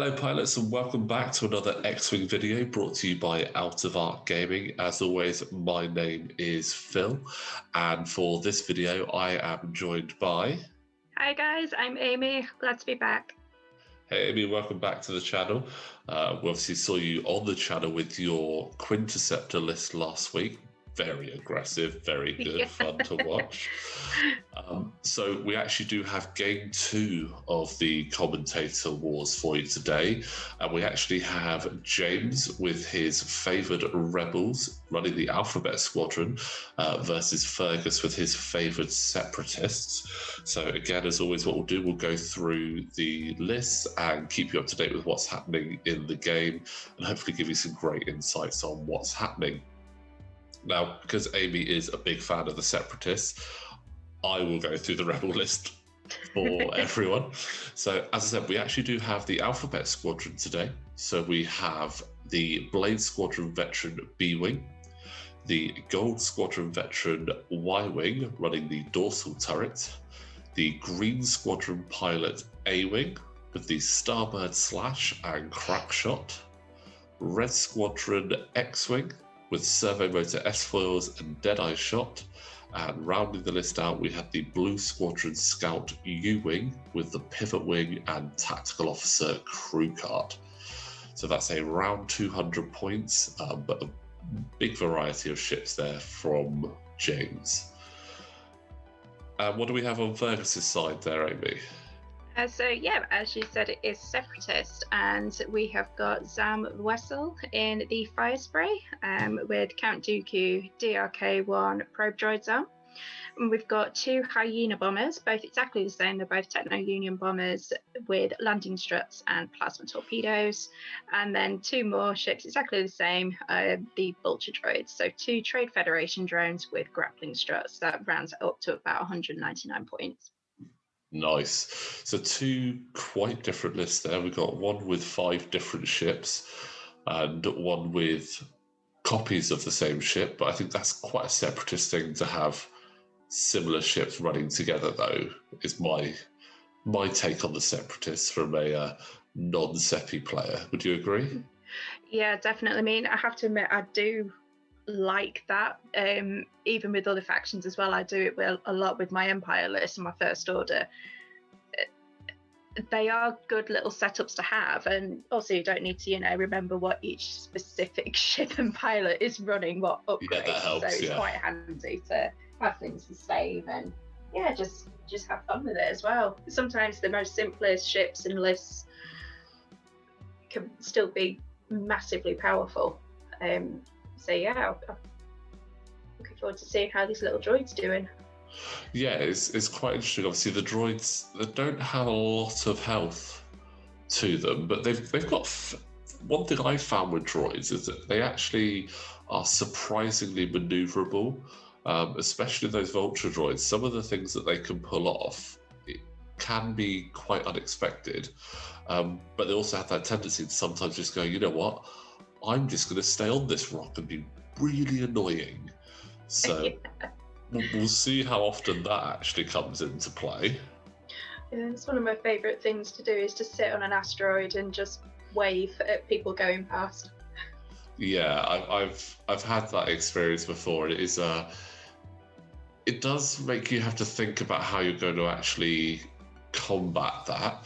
Hello pilots and welcome back to another X-Wing video brought to you by Out of Arc Gaming. As always, my name is Phil and for this video I am joined by... Hi guys, I'm Amy. Glad to be back. Hey Amy, welcome back to the channel. We obviously saw you on the channel with your Quinterceptor list last week. Very aggressive, very good, fun to watch. So we actually do have game 2 of the Commentator Wars for you today. And we actually have James with his favoured rebels running the Alphabet Squadron versus Fergus with his favoured Separatists. So again, as always, what we'll do, we'll go through the lists and keep you up to date with what's happening in the game and hopefully give you some great insights on what's happening. Now, because Amy is a big fan of the Separatists, I will go through the rebel list for everyone. So, as I said, we actually do have the Alphabet Squadron today. So we have the Blade Squadron Veteran B-Wing, the Gold Squadron Veteran Y-Wing running the dorsal turret, the Green Squadron Pilot A-Wing with the Starbird Slash and Crackshot, Red Squadron X-Wing with servo motor S-foils and Deadeye shot, and rounding the list out we had the Blue Squadron Scout U-Wing with the Pivot Wing and Tactical Officer Crew Card. So that's a round 200 points, but a big variety of ships there from James. What do we have on Fergus's side there, Amy? So yeah, as you said, it is Separatist, and we have got Zam Wessel in the Fire Spray with Count Dooku DRK-1 probe droid Zam. And we've got 2 Hyena bombers, both exactly the same. They're both Techno-Union bombers with landing struts and plasma torpedoes. And then 2 more ships exactly the same, the Vulture droids. So 2 Trade Federation drones with grappling struts. That rounds up to about 199 points. Nice. So 2 quite different lists there. We've got one with 5 different ships and one with copies of the same ship, but I think that's quite a separatist thing to have similar ships running together, though, is my take on the Separatists from a non-Seppi player. Would you agree? Yeah, definitely. I mean, I have to admit, I do like that. Even with other factions as well, I do it a lot with my Empire list and my First Order. They are good little setups to have, and also you don't need to, remember what each specific ship and pilot is running, what upgrades. Yeah, that helps, so it's quite handy to have things to save and just have fun with it as well. Sometimes the most simplest ships and lists can still be massively powerful. So yeah, I'm looking forward to seeing how these little droids doing. Yeah, it's quite interesting. Obviously, the droids, they don't have a lot of health to them, but they've got... One thing I found with droids is that they actually are surprisingly maneuverable, especially those Vulture droids. Some of the things that they can pull off, it can be quite unexpected, but they also have that tendency to sometimes just go, you know what, I'm just going to stay on this rock and be really annoying. So we'll see how often that actually comes into play. Yeah, it's one of my favourite things to do, is to sit on an asteroid and just wave at people going past. Yeah, I've had that experience before. It is it does make you have to think about how you're going to actually combat that.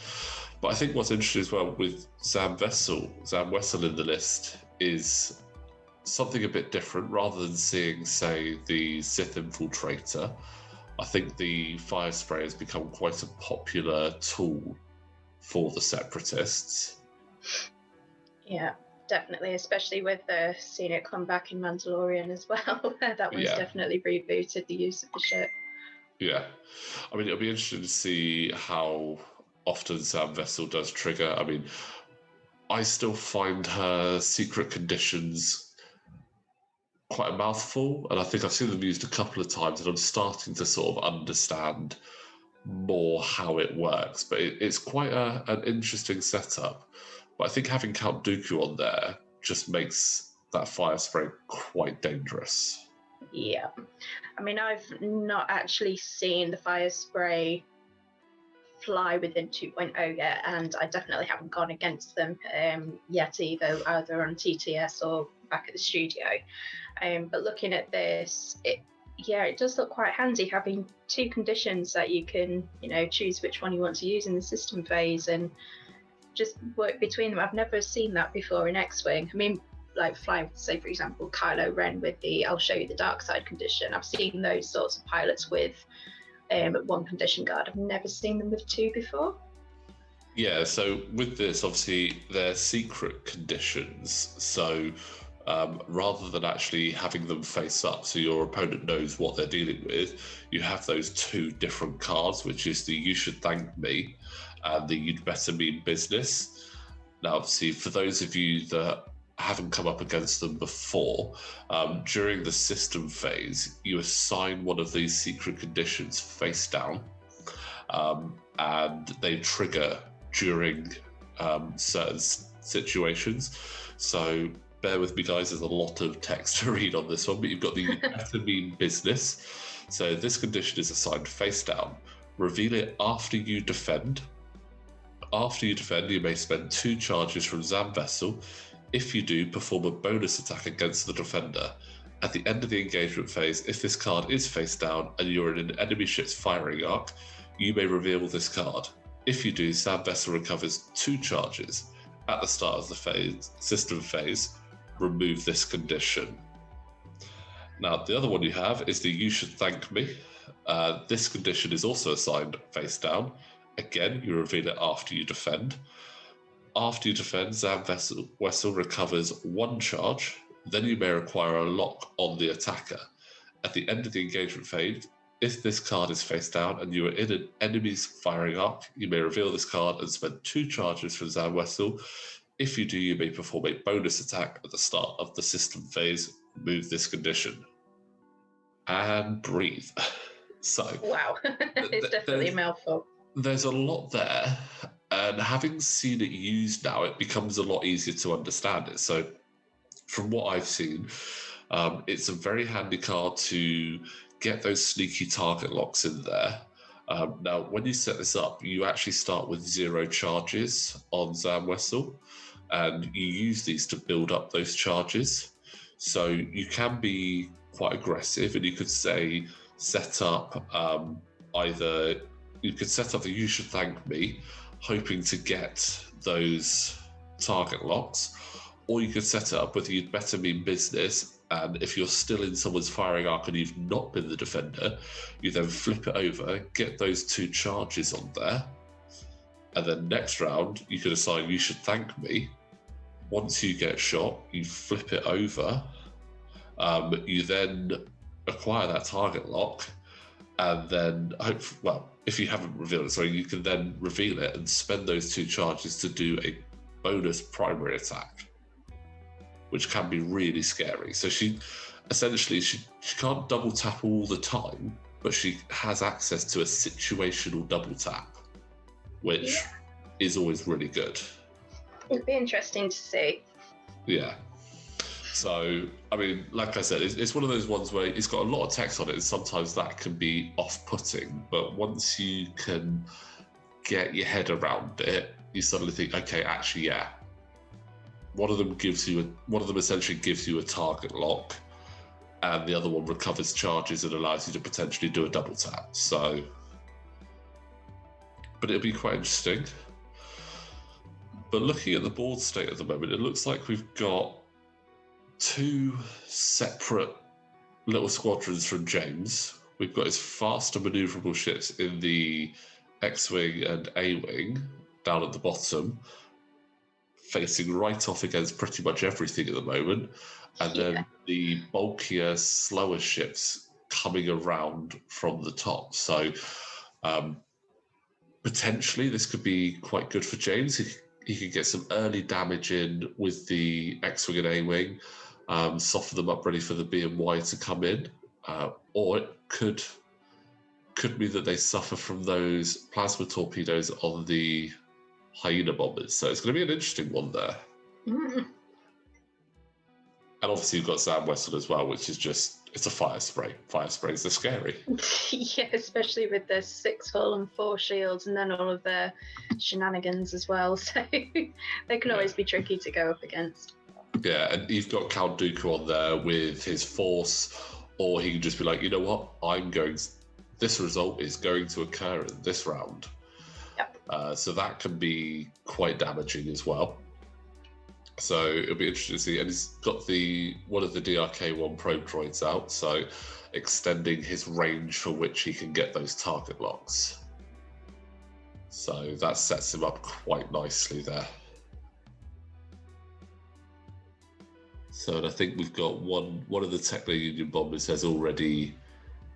But I think what's interesting as well with Zam Wessel in the list is something a bit different. Rather than seeing, say, the Sith Infiltrator, I think the Fire Spray has become quite a popular tool for the Separatists. Yeah, definitely, especially with seeing it come back in Mandalorian as well. That one's definitely rebooted the use of the ship. Yeah, I mean, it'll be interesting to see how often Zam Wessel does trigger. I mean, I still find her secret conditions quite a mouthful, and I think I've seen them used a couple of times, and I'm starting to sort of understand more how it works. But it's quite an interesting setup. But I think having Count Dooku on there just makes that Fire Spray quite dangerous. Yeah, I mean, I've not actually seen the Fire Spray fly within 2.0 yet, and I definitely haven't gone against them yet either on TTS or back at the studio. But looking at this, it does look quite handy having two conditions that you can, choose which one you want to use in the system phase and just work between them. I've never seen that before in X-Wing. I mean, like flying, say for example, Kylo Ren with the "I'll show you the dark side" condition. I've seen those sorts of pilots with one condition guard. I've never seen them with two before. Yeah, so with this, obviously, they're secret conditions. So rather than actually having them face up so your opponent knows what they're dealing with, you have those two different cards, which is the "You should thank me" and the "You'd better mean business." Now, obviously, for those of you that haven't come up against them before, during the system phase, you assign one of these secret conditions face down, and they trigger during certain situations. So bear with me, guys, there's a lot of text to read on this one, but you've got the "You better mean business." So this condition is assigned face down. Reveal it after you defend. After you defend, you may spend 2 charges from Zam Vessel. If you do, perform a bonus attack against the defender. At the end of the engagement phase, if this card is face down and you're in an enemy ship's firing arc, you may reveal this card. If you do, Zam Vessel recovers 2 charges. At the start of the system phase, remove this condition. Now, the other one you have is the "You should thank me." This condition is also assigned face down. Again, you reveal it after you defend. After you defend, Zam Vessel recovers 1 charge. Then you may require a lock on the attacker. At the end of the engagement phase, if this card is face down and you are in an enemy's firing arc, you may reveal this card and spend 2 charges from Zam Vessel. If you do, you may perform a bonus attack at the start of the system phase. Remove this condition. And breathe. So, wow, it's definitely a mouthful. There's a lot there, and having seen it used now, it becomes a lot easier to understand it. So from what I've seen, it's a very handy card to get those sneaky target locks in there. Now, when you set this up, you actually start with 0 charges on Zam Vessel, and you use these to build up those charges. So you can be quite aggressive, and you could say set up either... You could set up the "You should thank me," hoping to get those target locks, or you could set it up with "You'd better mean business," and if you're still in someone's firing arc and you've not been the defender, you then flip it over, get those 2 charges on there, and then next round you could assign "You should thank me." Once you get shot, you flip it over, you then acquire that target lock, and then if you haven't revealed it, you can then reveal it and spend those 2 charges to do a bonus primary attack, which can be really scary. So she can't double tap all the time, but she has access to a situational double tap, which is always really good. It'd be interesting to see. Yeah. So, I mean, like I said, it's one of those ones where it's got a lot of text on it, and sometimes that can be off-putting. But once you can get your head around it, you suddenly think, okay, actually, yeah. One of them essentially gives you a target lock, and the other one recovers charges and allows you to potentially do a double tap. So, but it'll be quite interesting. But looking at the board state at the moment, it looks like we've got 2 separate little squadrons from James. We've got his faster maneuverable ships in the X-Wing and A-Wing down at the bottom, facing right off against pretty much everything at the moment. And then the bulkier, slower ships coming around from the top. So potentially this could be quite good for James. He could get some early damage in with the X-Wing and A-Wing, soften them up ready for the B and Y to come in. Or it could mean that they suffer from those plasma torpedoes on the Hyena bombers. So it's going to be an interesting one there. And obviously you've got Zam Wessel as well, which is just, it's a fire spray. Fire sprays are scary. Yeah, especially with the 6 hull and 4 shields, and then all of the shenanigans as well. So they can always be tricky to go up against. Yeah, and you've got Count Dooku on there with his force, or he can just be like, you know what, this result is going to occur in this round. Yep. So that can be quite damaging as well. So it'll be interesting to see. And he's got one of the DRK-1 probe droids out, so extending his range for which he can get those target locks. So that sets him up quite nicely there. So, and I think we've got one of the Techno Union bombers has already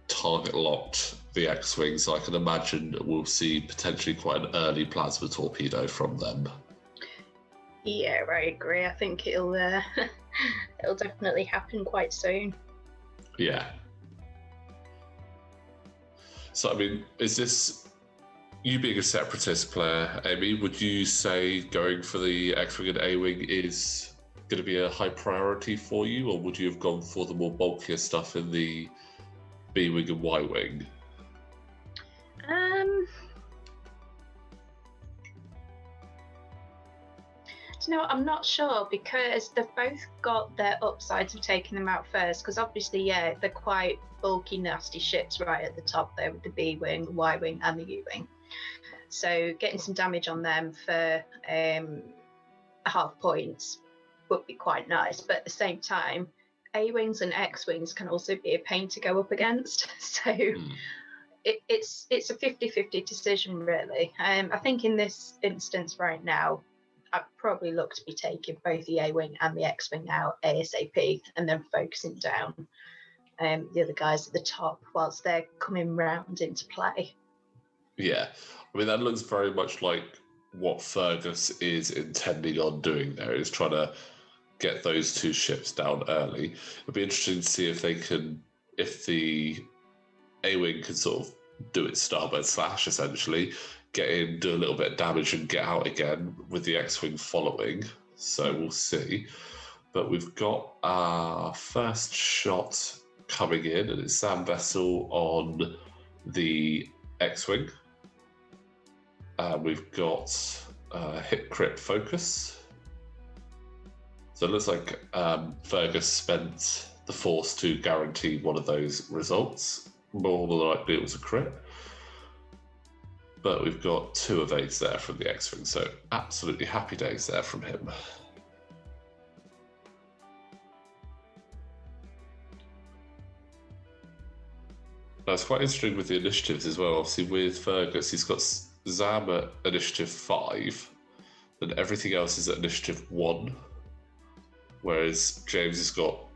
target locked the X-Wing, so I can imagine we'll see potentially quite an early plasma torpedo from them. Yeah, I agree. I think it'll definitely happen quite soon. Yeah. So, I mean, is this, you being a Separatist player, Amy, would you say going for the X-Wing and A-Wing is going to be a high priority for you, or would you have gone for the more bulkier stuff in the B-Wing and Y-Wing? I'm not sure, because they've both got their upsides of taking them out first, because obviously, yeah, they're quite bulky, nasty ships right at the top there with the B-Wing, Y-Wing and the U-Wing. So getting some damage on them for half points would be quite nice, but at the same time, A-Wings and X-Wings can also be a pain to go up against. So it's a 50-50 decision, really. I think in this instance right now, I'd probably look to be taking both the A-Wing and the X-Wing out ASAP, and then focusing down the other guys at the top whilst they're coming round into play. Yeah, I mean, that looks very much like what Fergus is intending on doing there, is trying to get those 2 ships down early. It'll be interesting to see if the A-Wing can sort of do its starboard slash, essentially, get in, do a little bit of damage and get out again with the X-Wing following. So we'll see. But we've got our first shot coming in, and it's Zam Wessel on the X-Wing. We've got hit crit focus. So it looks like Fergus spent the force to guarantee one of those results. More than likely it was a crit. But we've got 2 evades there from the X-Wing, so absolutely happy days there from him. Now, it's quite interesting with the initiatives as well. Obviously, with Fergus, he's got Zam at initiative 5, and everything else is at initiative 1. Whereas James has got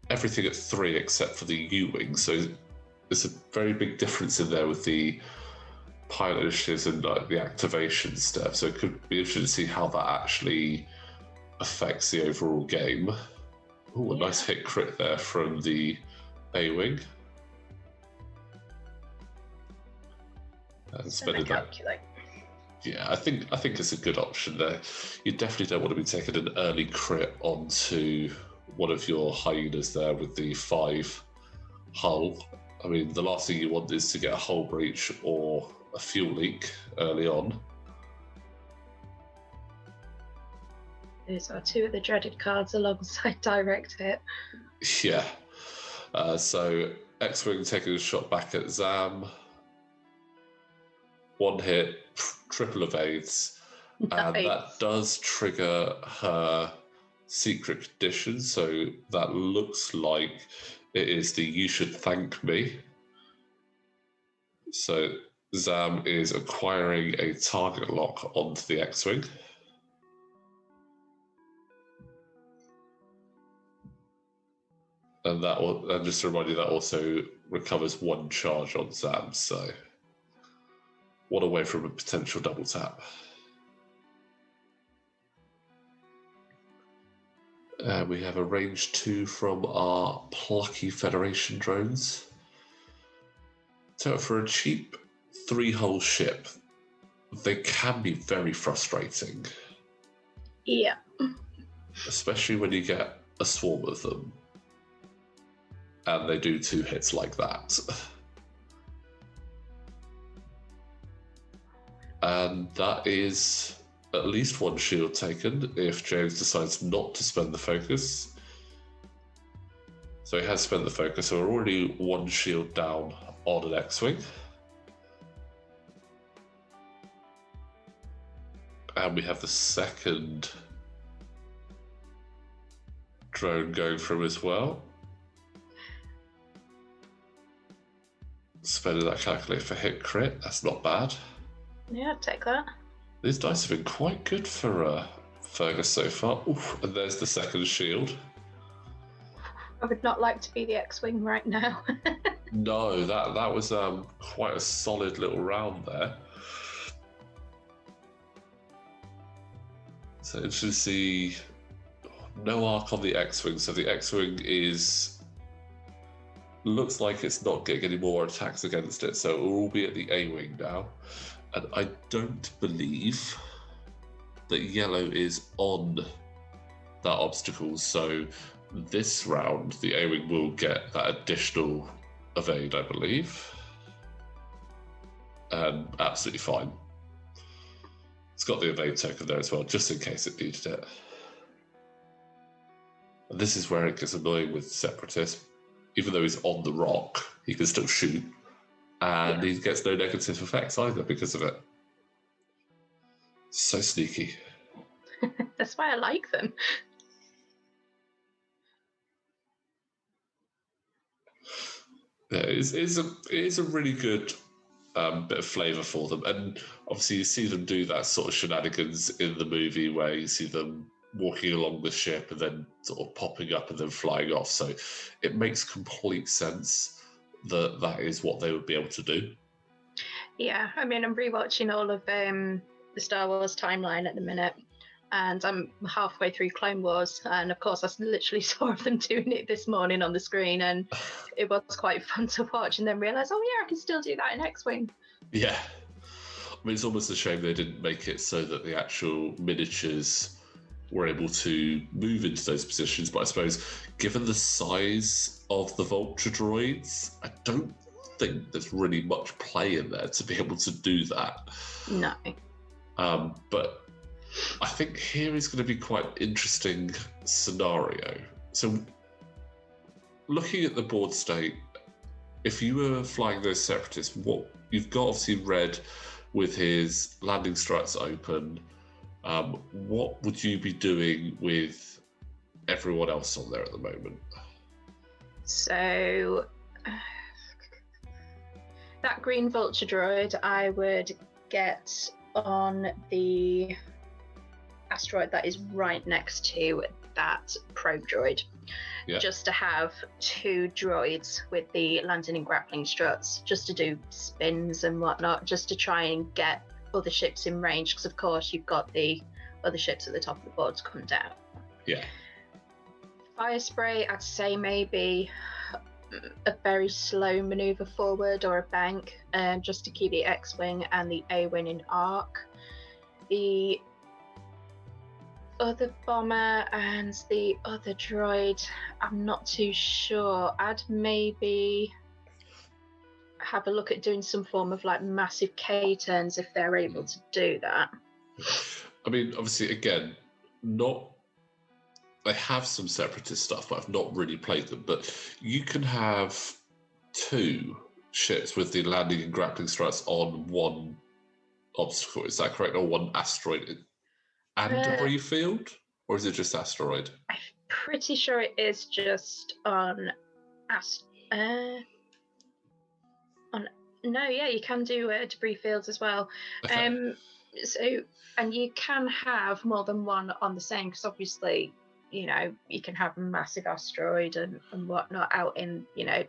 everything at 3 except for the U-Wing. So there's a very big difference in there with the pilot initiatives and the activation step. So it could be interesting to see how that actually affects the overall game. Oh, a nice hit crit there from the A-Wing. And spending that. Yeah, I think it's a good option there. You definitely don't want to be taking an early crit onto one of your hyenas there with the 5 hull. I mean, the last thing you want is to get a hull breach or a fuel leak early on. Those are 2 of the dreaded cards alongside direct hit. Yeah. So X-Wing taking a shot back at Zam. 1 hit, triple evades. And that does trigger her secret condition. So that looks like it is the "you should thank me." So Zam is acquiring a target lock onto the X-Wing. And just to remind you, that also recovers 1 charge on Zam. So 1 away from a potential double tap. We have a range 2 from our plucky Federation drones. So for a cheap 3-hull ship, they can be very frustrating. Yeah. Especially when you get a swarm of them. And they do 2 hits like that. And that is at least 1 shield taken if James decides not to spend the focus. So he has spent the focus, so we're already 1 shield down on an X-Wing. And we have the second drone going through as well. Spending that calculator for hit crit, that's not bad. Yeah, take that. These dice have been quite good for Fergus so far. Oof, and there's the second shield. I would not like to be the X-Wing right now. No, that was quite a solid little round there. So interesting to see no arc on the X-Wing. So the X-Wing looks like it's not getting any more attacks against it. So it will all be at the A-Wing now. And I don't believe that yellow is on that obstacle. So this round, the A-Wing will get that additional evade, I believe. And absolutely fine. It's got the evade token there as well, just in case it needed it. And this is where it gets annoying with Separatists. Even though he's on the rock, he can still shoot. And he gets no negative effects either because of it. So sneaky. That's why I like them. Yeah, it is a really good bit of flavour for them. And obviously you see them do that sort of shenanigans in the movie where you see them walking along the ship and then sort of popping up and then flying off. So it makes complete sense that is what they would be able to do. Yeah, I mean, I'm rewatching all of the Star Wars timeline at the minute, and I'm halfway through Clone Wars, and of course I literally saw them doing it this morning on the screen, and it was quite fun to watch, and then realise, oh yeah, I can still do that in X-Wing. Yeah. I mean, it's almost a shame they didn't make it so that the actual miniatures were able to move into those positions, but I suppose given the size of the Vulture droids, I don't think there's really much play in there to be able to do that. No. But I think here is going to be quite an interesting scenario. So looking at the board state, if you were flying those Separatists, what you've got obviously Red with his landing struts open. What would you be doing with everyone else on there at the moment? So that green Vulture droid, I would get on the asteroid that is right next to that probe droid. Yeah. Just to have 2 droids with the landing and grappling struts, just to do spins and whatnot, just to try and get other ships in range, because of course you've got the other ships at the top of the board to come down. Yeah. Fire spray, I'd say maybe a very slow maneuver forward or a bank, just to keep the X-Wing and the A-Wing in arc. The other bomber and the other droid, I'm not too sure. I'd maybe have a look at doing some form of like massive K-turns if they're able to do that. I mean, obviously, again, they have some Separatist stuff, but I've not really played them. But you can have 2 ships with the landing and grappling struts on 1 obstacle. Is that correct? Or 1 asteroid and debris field? Or is it just asteroid? I'm pretty sure it is just on no, yeah, you can do debris fields as well. Okay. And you can have more than 1 on the same, because obviously, you know, you can have a massive asteroid and whatnot out in, you know,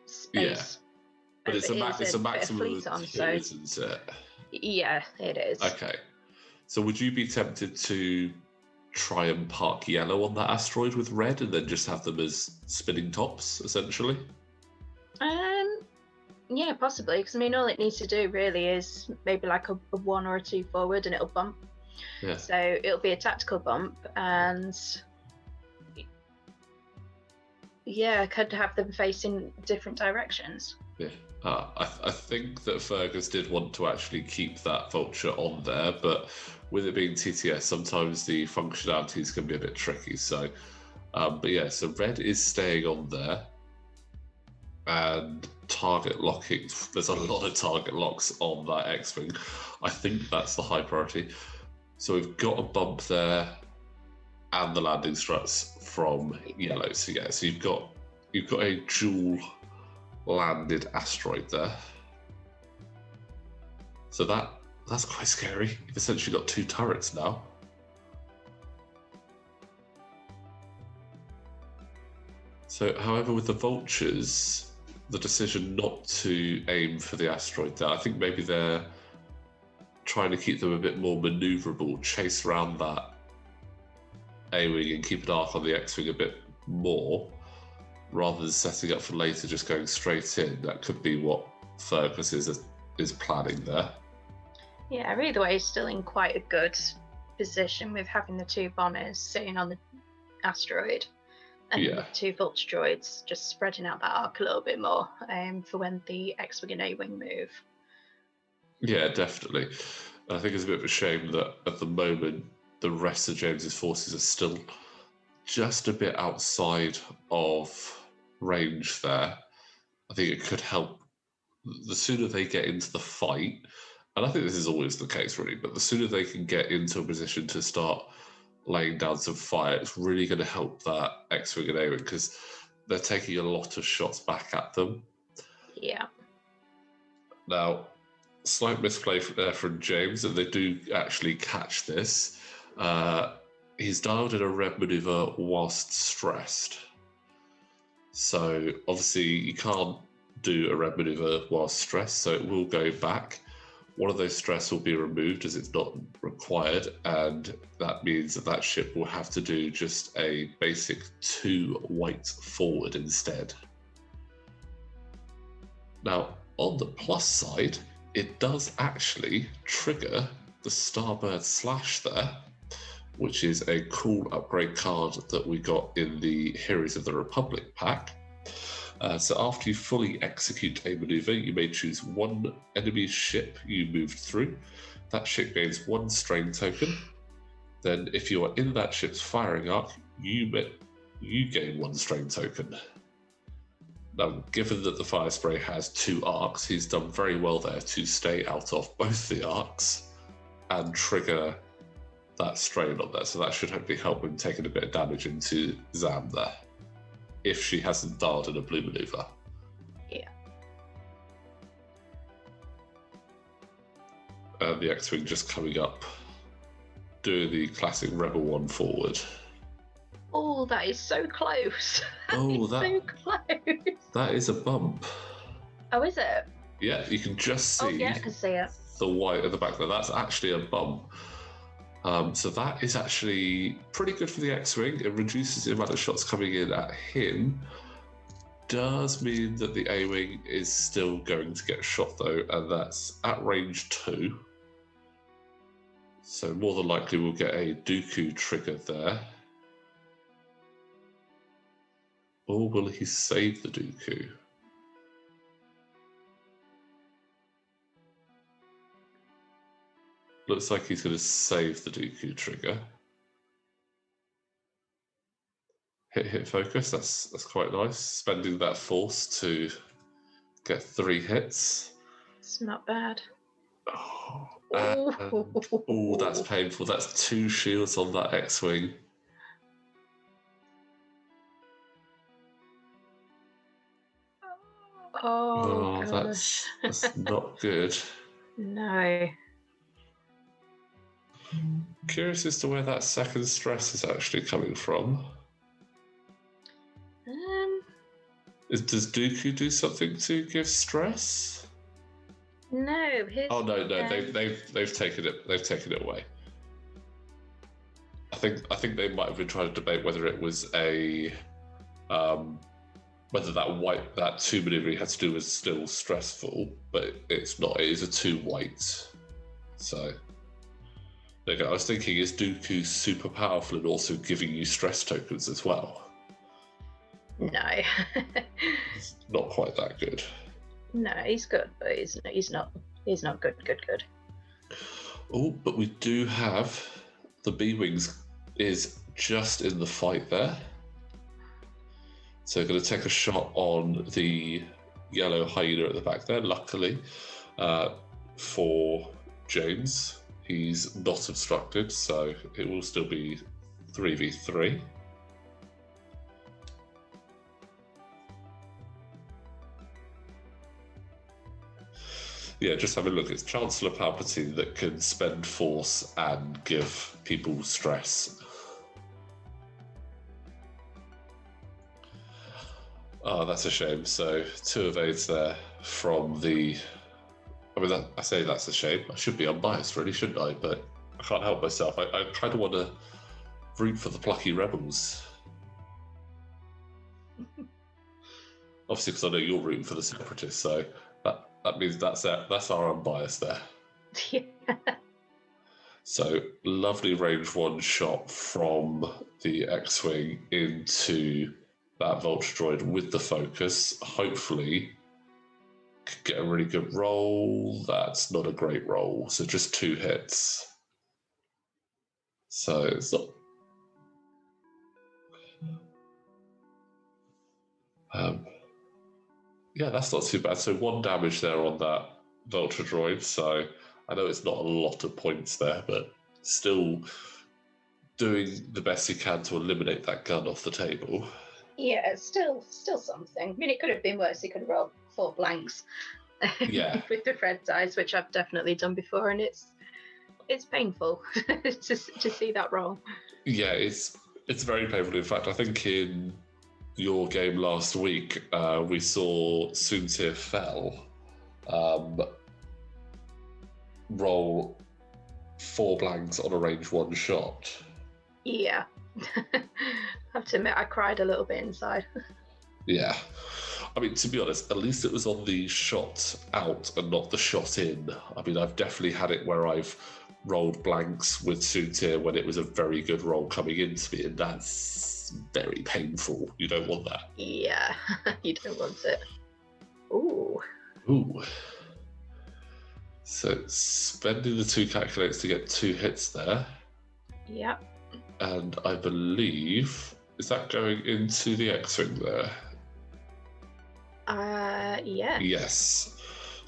space. Yeah. But it's a maximum of 2, isn't it? Yeah, it is. Okay. So would you be tempted to try and park yellow on that asteroid with red and then just have them as spinning tops, essentially? Yeah, possibly, because I mean, all it needs to do really is maybe like a 1 or a 2 forward and it'll bump. Yeah. So it'll be a tactical bump, and Yeah, could have them facing different directions. Yeah. I think that Fergus did want to actually keep that vulture on there, but with it being TTS, sometimes the functionalities can be a bit tricky. So, but yeah, so red is staying on there, and target locking. There's a lot of target locks on that X-wing. I think that's the high priority. So we've got a bump there, and the landing struts from yellow. So yeah, so you've got a dual landed asteroid there. So that's quite scary. You've essentially got 2 turrets now. So, however, with the vultures, the decision not to aim for the asteroid there, I think maybe they're trying to keep them a bit more maneuverable, chase around that A-wing and keep an arc on the X-wing a bit more, rather than setting up for later just going straight in. That could be what Fergus is planning there. Yeah, either way, he's still in quite a good position with having the 2 bombers sitting on the asteroid and the 2 vulture droids, just spreading out that arc a little bit more for when the X-wing and A-wing move. Yeah, definitely. I think it's a bit of a shame that at the moment the rest of James's forces are still just a bit outside of range there. I think it could help. The sooner they get into the fight, and I think this is always the case really, but the sooner they can get into a position to start laying down some fire, it's really going to help that X-wing and A-wing, because they're taking a lot of shots back at them. Yeah. Now, slight misplay from James, and they do actually catch this. He's dialed in a red maneuver whilst stressed. So obviously you can't do a red maneuver whilst stressed, so it will go back. One of those stress will be removed as it's not required, and that means that ship will have to do just a basic 2 white forward instead. Now, on the plus side, it does actually trigger the Starbird Slash there, which is a cool upgrade card that we got in the Heroes of the Republic pack. So after you fully execute a maneuver, you may choose 1 enemy ship you moved through. That ship gains 1 strain token. Then if you are in that ship's firing arc, you gain 1 strain token. Now, given that the Fire Spray has 2 arcs, he's done very well there to stay out of both the arcs and trigger that strain on there. So that should hopefully help him taking a bit of damage into Zam there, if she hasn't dialed in a blue maneuver. Yeah. And the X-Wing just coming up, doing the classic Rebel 1 forward. Oh, that is so close. Oh, so close. That is a bump. Oh, is it? Yeah, you can just see, oh, yeah, I can see it. The white at the back there. That's actually a bump. So that is actually pretty good for the X-Wing. It reduces the amount of shots coming in at him. Does mean that the A-Wing is still going to get shot though, and that's at range 2. So more than likely we'll get a Dooku triggered there. Or will he save the Dooku? Looks like he's going to save the Dooku trigger. Hit focus, that's quite nice. Spending that force to get 3 hits. It's not bad. Oh, that's painful. That's 2 shields on that X-Wing. Oh that's not good. No. Curious as to where that second stress is actually coming from. Does Dooku do something to give stress? No. Oh no, they've taken it. They've taken it away. I think they might have been trying to debate whether it was a whether that 2 maneuver he had to do was still stressful, but it's not. It is a 2 white. So there you go. I was thinking, is Dooku super powerful and also giving you stress tokens as well? No. He's not quite that good. No, he's good, but he's not good. Oh, but we do have the B-Wings is just in the fight there. So going to take a shot on the yellow hyena at the back there. Luckily for James, he's not obstructed, so it will still be 3v3. Yeah, just have a look. It's Chancellor Palpatine that can spend force and give people stress. Oh, that's a shame. So 2 evades there from the... I mean, I say that's a shame. I should be unbiased, really, shouldn't I? But I can't help myself. I kind of want to root for the plucky rebels. Obviously, because I know you're rooting for the Separatists, so that means that's our unbiased there. Yeah. So lovely range 1 shot from the X-Wing into that Vulture droid with the focus. Hopefully could get a really good roll. That's not a great roll, so just 2 hits. So it's not... yeah, that's not too bad. So 1 damage there on that Vulture droid, so I know it's not a lot of points there, but still doing the best he can to eliminate that gun off the table. Yeah, it's still something. I mean, it could have been worse. He could have rolled 4 blanks. Yeah. With the red dice, which I've definitely done before, and it's painful to see that roll. Yeah, it's very painful. In fact, I think in your game last week, we saw Soontir Fell roll 4 blanks on a range 1 shot. Yeah. I have to admit, I cried a little bit inside. Yeah. I mean, to be honest, at least it was on the shot out and not the shot in. I mean, I've definitely had it where I've rolled blanks with Soontir when it was a very good roll coming into me, and that's very painful. You don't want that. Yeah, you don't want it. Ooh. Ooh. So spending the 2 calculates to get 2 hits there. Yep. And I believe, is that going into the X-Wing there? Yeah. Yes.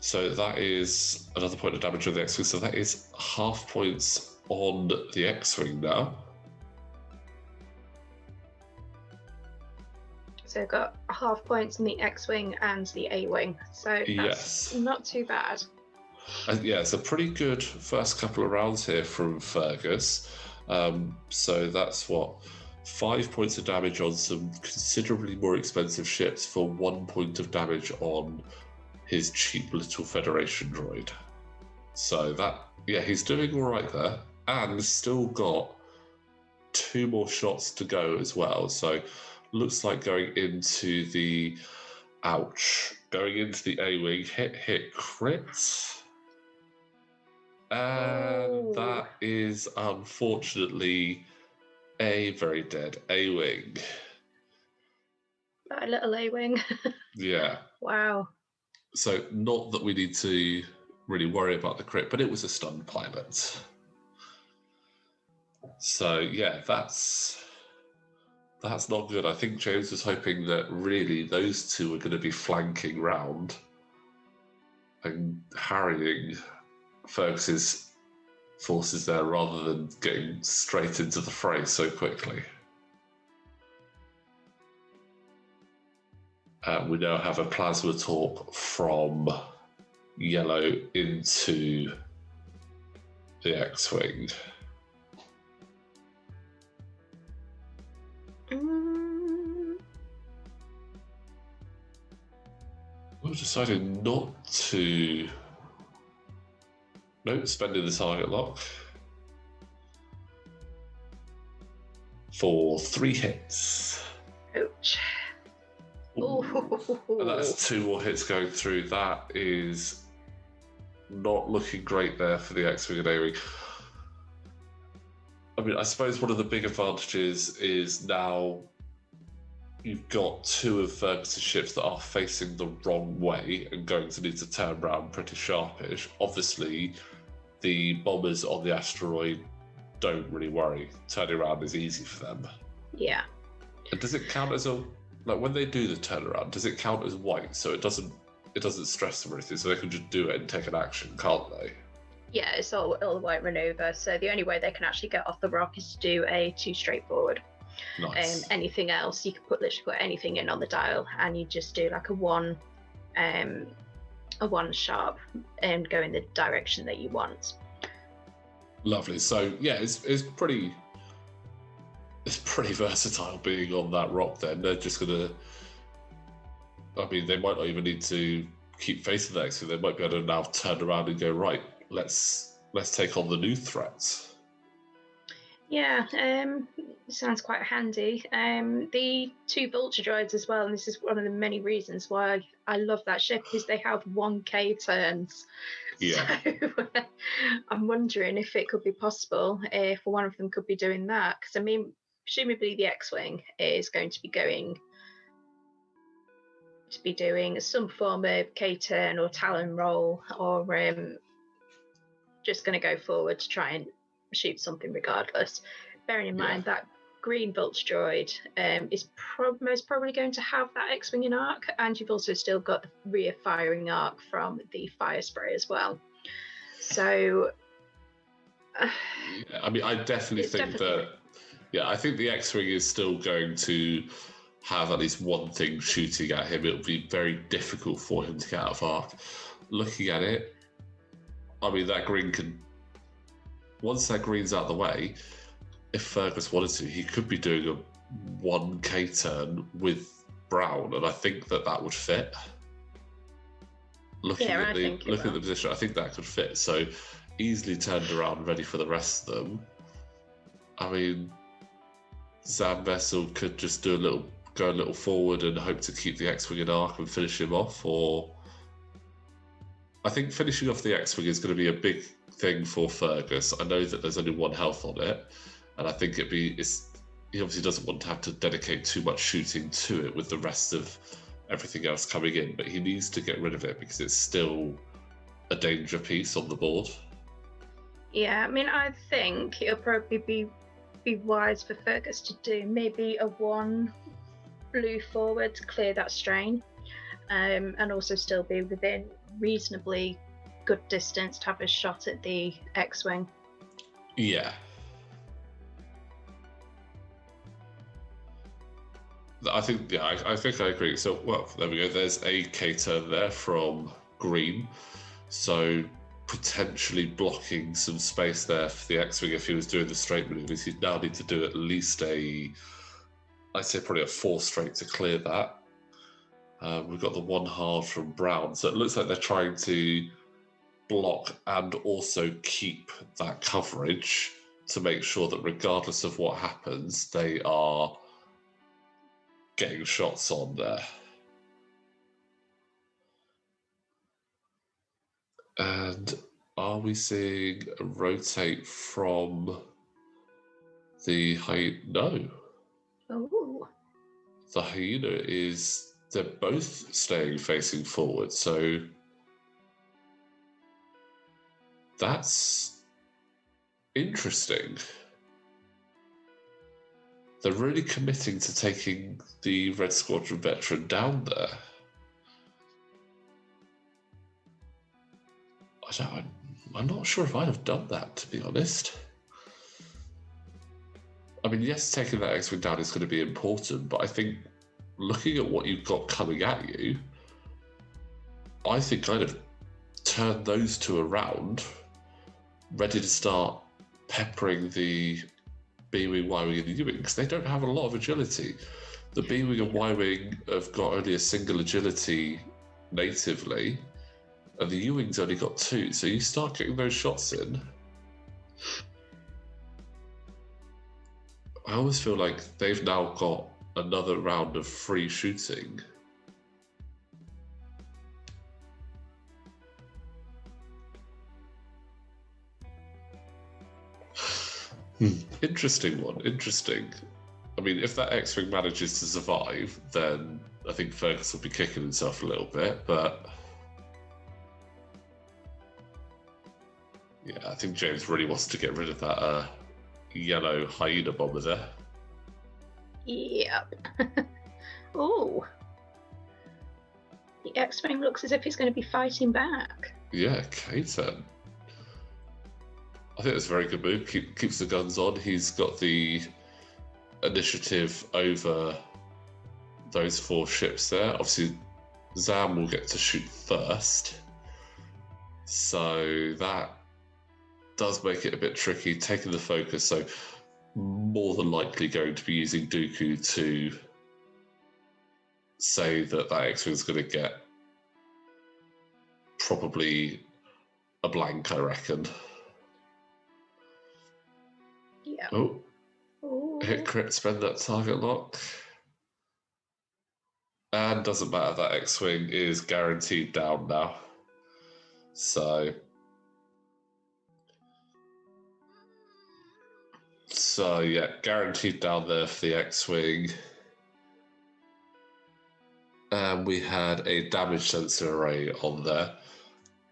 So that is another point of damage on the X-Wing. So that is half points on the X-Wing now. So I've got half points on the X-Wing and the A-Wing. So that's not too bad. Yeah, it's a pretty good first couple of rounds here from Fergus. So that's what, 5 points of damage on some considerably more expensive ships for 1 point of damage on his cheap little Federation droid. So that, yeah, he's doing all right there, and still got 2 more shots to go as well. So looks like going into the A-Wing, hit crit. And that is unfortunately a very dead A-Wing. That little A-Wing. Yeah. Wow. So not that we need to really worry about the crit, but it was a stunned pilot. So yeah, that's not good. I think James was hoping that really those 2 were going to be flanking round and harrying Fergus's forces there rather than getting straight into the fray so quickly. We now have a plasma torp from yellow into the X-Wing. We've decided not to... Nope, spending the target lock for 3 hits. Ouch. And that's 2 more hits going through. That is not looking great there for the X-Wing and A-Wing. I mean, I suppose one of the big advantages is now you've got two of Fergus's ships that are facing the wrong way and going to need to turn around pretty sharpish. Obviously, the bombers on the asteroid don't really worry. Turning around is easy for them. Yeah. And does it count as a, like, when they do the turnaround, does it count as white? So it doesn't stress them or anything, so they can just do it and take an action, can't they? Yeah, it's all a white maneuver. So the only way they can actually get off the rock is to do a 2 straightforward. Nice. Anything else, you can literally put anything in on the dial, and you just do like a 1 sharp and go in the direction that you want. Lovely. So yeah, it's pretty versatile being on that rock. Then they're just gonna, I mean, they might not even need to keep facing the X, they might be able to now turn around and go, right, let's take on the new threats. Yeah, sounds quite handy. The 2 vulture droids as well, and this is one of the many reasons why I love that ship, is they have 1K turns. Yeah. So I'm wondering if it could be possible if one of them could be doing that, because I mean, presumably the X-wing is going to be doing some form of K-turn or Talon roll, or just going to go forward to try and shoot something regardless. Bearing in mind that green vulture droid is most probably going to have that X-winging arc, and you've also still got the rear firing arc from the fire spray as well. So I mean, I definitely think that. Yeah, I think the X-wing is still going to have at least one thing shooting at him. It'll be very difficult for him to get out of arc. Looking at it, I mean, that green can. Once that green's out of the way, if Fergus wanted to, he could be doing a 1K turn with Brown, and I think that would fit. Looking at the position, I think that could fit. So easily turned around, ready for the rest of them. I mean, Zam Vessel could just go a little forward and hope to keep the X-wing in arc and finish him off, or I think finishing off the X-wing is going to be a big thing for Fergus. I know that there's only 1 health on it, and I think he obviously doesn't want to have to dedicate too much shooting to it with the rest of everything else coming in, but he needs to get rid of it because it's still a danger piece on the board. Yeah, I mean, I think it'll probably be wise for Fergus to do maybe a 1 blue forward to clear that strain, and also still be within reasonably good distance to have a shot at the X-wing. Yeah. I think I agree. So, well, there we go. There's a K-turn there from green. So potentially blocking some space there for the X-wing if he was doing the straight maneuvers. He'd now need to do at least I'd say probably a 4 straight to clear that. We've got the 1 hard from Brown. So it looks like they're trying to block and also keep that coverage to make sure that regardless of what happens, they are getting shots on there. And are we seeing a rotate from the hyena? No. Oh. The hyena they're both staying facing forward, so that's interesting. They're really committing to taking the Red Squadron veteran down there. I'm not sure if I'd have done that, to be honest. I mean, yes, taking that X-wing down is going to be important, but I think looking at what you've got coming at you, I think I'd have turned those 2 around, ready to start peppering the B-wing, Y-wing, and the U-wing, because they don't have a lot of agility. The B-wing and Y-wing have got only a single agility natively, and the U-wing's only got 2, so you start getting those shots in. I always feel like they've now got another round of free shooting. Interesting one. Interesting. I mean, if that X-Wing manages to survive, then I think Fergus will be kicking himself a little bit, but yeah, I think James really wants to get rid of that yellow hyena bomber there. Yep. Oh. The X-Wing looks as if he's going to be fighting back. Yeah, K-10. I think that's a very good move. Keeps the guns on. He's got the initiative over those 4 ships there. Obviously, Zam will get to shoot first. So that does make it a bit tricky, taking the focus. So more than likely going to be using Dooku to say that X-Wing is going to get probably a blank, I reckon. Yeah. Oh. Ooh. Hit crit, spend that target lock. And doesn't matter, that X-Wing is guaranteed down now. So yeah, guaranteed down there for the X-Wing. And we had a damage sensor array on there.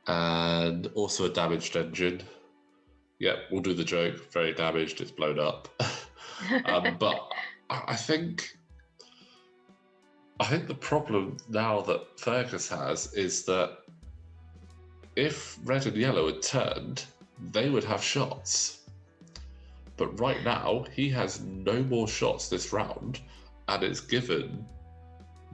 And also a damaged engine. Yep, we'll do the joke. Very damaged, it's blown up. But I think the problem now that Fergus has is that if red and yellow had turned, they would have shots. But right now, he has no more shots this round, and it's given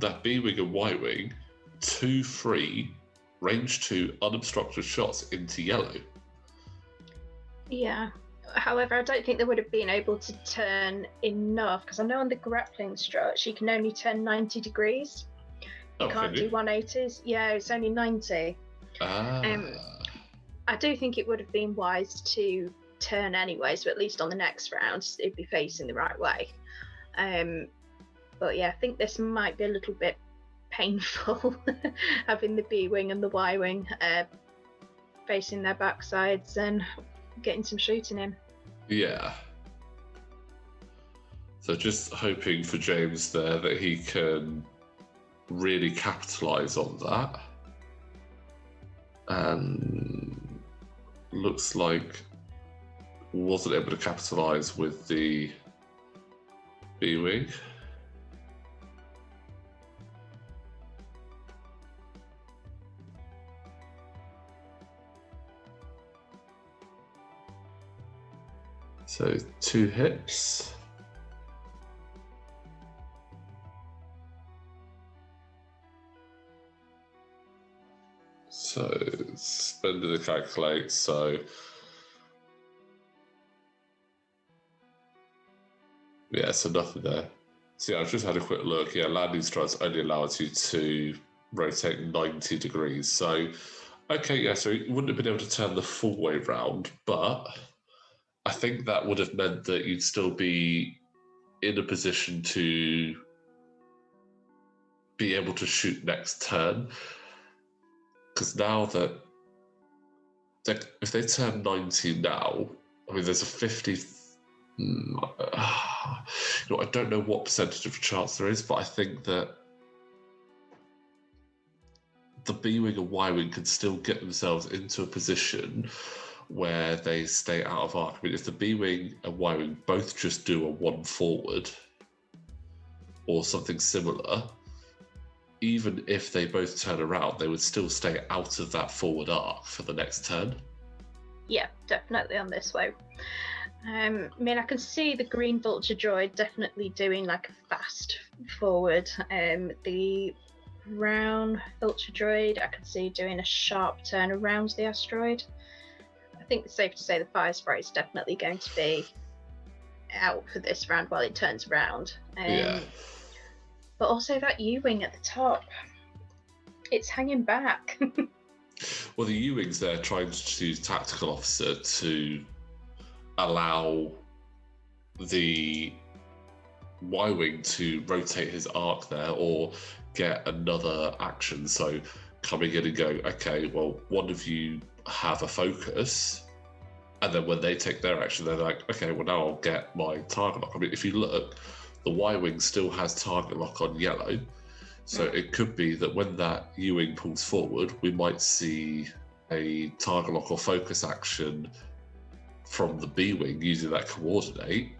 that B-Wing and Y-Wing 2 free, range 2 unobstructed shots into yellow. Yeah. However, I don't think they would have been able to turn enough, because I know on the grappling strut, she can only turn 90 degrees. You can't do 180s. Yeah, it's only 90. I do think it would have been wise to turn anyway, so at least on the next round, it'd be facing the right way. But yeah, I think this might be a little bit painful, having the B-Wing and the Y-Wing facing their backsides and getting some shooting in. Yeah. So just hoping for James there that he can really capitalise on that. And looks like wasn't able to capitalise with the B-Wing. So 2 hits. So spending the calculate, so yeah, so nothing there. So yeah, I've just had a quick look. Yeah, landing struts only allows you to rotate 90 degrees. So, okay, yeah, so you wouldn't have been able to turn the full way round, but I think that would have meant that you'd still be in a position to be able to shoot next turn. Because now that if they turn 90 now, I mean, there's a 50. I don't know what percentage of chance there is, but I think that the B-Wing and Y-Wing can still get themselves into a position where they stay out of arc. I mean, if the B-Wing and Y-Wing both just do a 1 forward or something similar, even if they both turn around, they would still stay out of that forward arc for the next turn. Yeah, definitely on this way. I mean, I can see the green vulture droid definitely doing like a fast forward. The brown vulture droid, I can see doing a sharp turn around the asteroid. I think it's safe to say the fire spray is definitely going to be out for this round while it turns around. Yeah. But also that U-wing at the top, it's hanging back. Well, the U-wing's there trying to choose tactical officer to allow the Y-wing to rotate his arc there or get another action. So coming in and going, okay, well, one of you have a focus, and then when they take their action, they're like, okay, well, now I'll get my target lock. I mean, if you look, the Y-wing still has target lock on yellow. So it could be that when that U-wing pulls forward, we might see a target lock or focus action from the B-wing using that coordinate,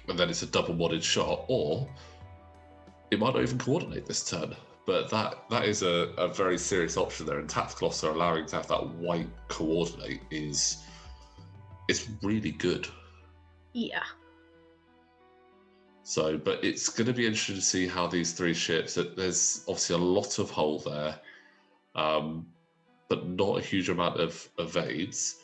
and then it's a double modded shot, or it might not even coordinate this turn. But that is a very serious option there, and Tactical Officer allowing to have that white coordinate it's really good. Yeah. So, but it's going to be interesting to see how these three ships, there's obviously a lot of hull there, but not a huge amount of evades.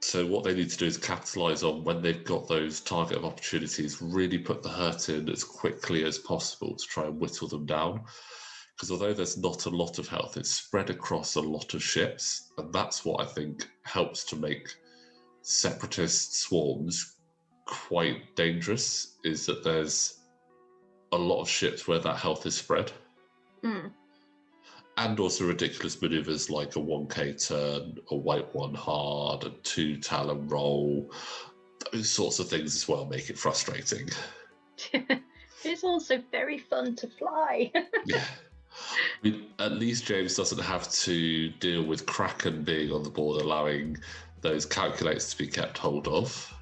So what they need to do is capitalise on when they've got those target of opportunities, really put the hurt in as quickly as possible to try and whittle them down. Because although there's not a lot of health, it's spread across a lot of ships, and that's what I think helps to make Separatist swarms quite dangerous, is that there's a lot of ships where that health is spread. And also ridiculous maneuvers like a 1k turn, a white one hard, a 2 talon roll, those sorts of things as well make it frustrating. It's also very fun to fly. Yeah. I mean, at least James doesn't have to deal with Kraken being on the board, allowing those calculators to be kept hold of.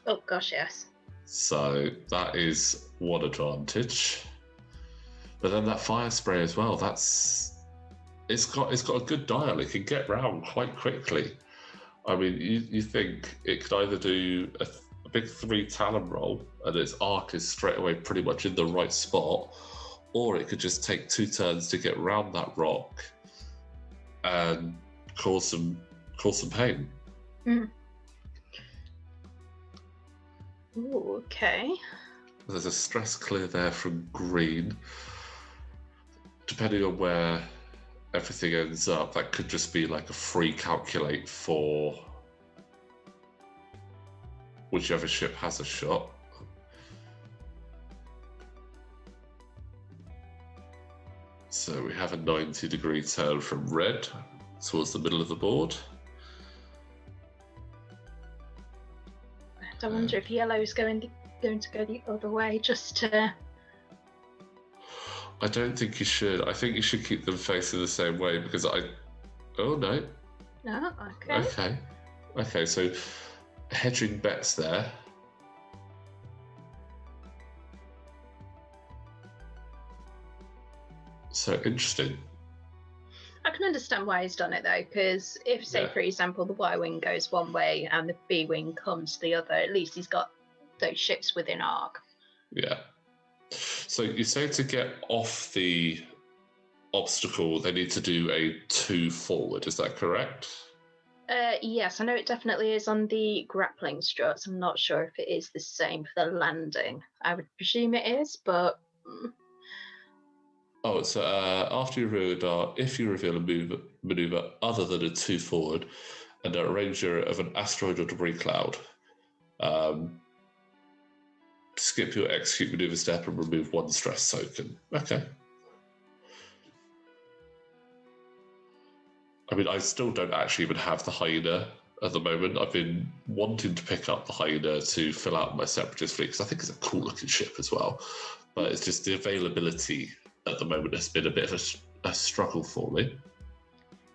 Oh gosh, yes. So that is one advantage. But then that fire spray as well, it's got a good dial. It can get round quite quickly. I mean, you think it could either do a big 3 talon roll and its arc is straight away pretty much in the right spot, or it could just take 2 turns to get round that rock and cause some pain. Ooh, okay. There's a stress clear there from green. Depending on where everything ends up, that could just be like a free calculate for whichever ship has a shot. So we have a 90-degree turn from red towards the middle of the board. I wonder if yellow is going to go the other way, just to... I don't think you should. I think you should keep them facing the same way, because Oh, no. No? Okay. Okay, so hedging bets there. So interesting. I can understand why he's done it though, because if, say, for example, the Y-wing goes one way and the B-wing comes the other, at least he's got those ships within arc. Yeah. So you say to get off the obstacle, they need to do a 2 forward. Is that correct? Yes, I know it definitely is on the grappling struts. I'm not sure if it is the same for the landing. I would presume it is, but... Oh, so after you reveal a dart, if you reveal a maneuver other than a 2 forward and a range of an asteroid or debris cloud, skip your execute maneuver step and remove 1 stress token. Okay. I mean, I still don't actually even have the hyena at the moment. I've been wanting to pick up the hyena to fill out my Separatist fleet, because I think it's a cool looking ship as well. But it's just the availability at the moment has been a bit of a struggle for me.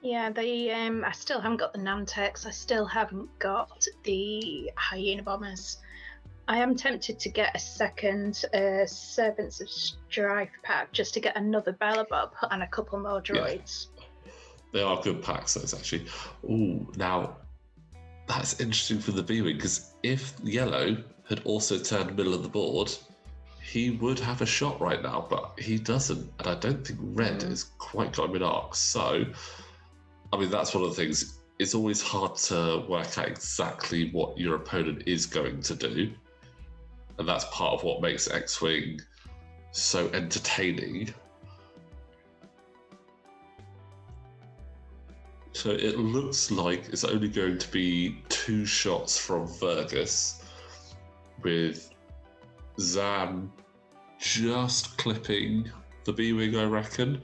Yeah, I still haven't got the Nantex. I still haven't got the hyena bombers. I am tempted to get a second Servants of Strife pack just to get another Bellabob and a couple more droids. Yeah. They are good packs, those actually. Ooh, now that's interesting for the B-wing, because if yellow had also turned middle of the board, he would have a shot right now, but he doesn't, and I don't think red has quite got him in arc. So, I mean, that's one of the things. It's always hard to work out exactly what your opponent is going to do, and that's part of what makes X-Wing so entertaining. So it looks like it's only going to be 2 shots from Fergus, with Zam just clipping the B-wing, I reckon.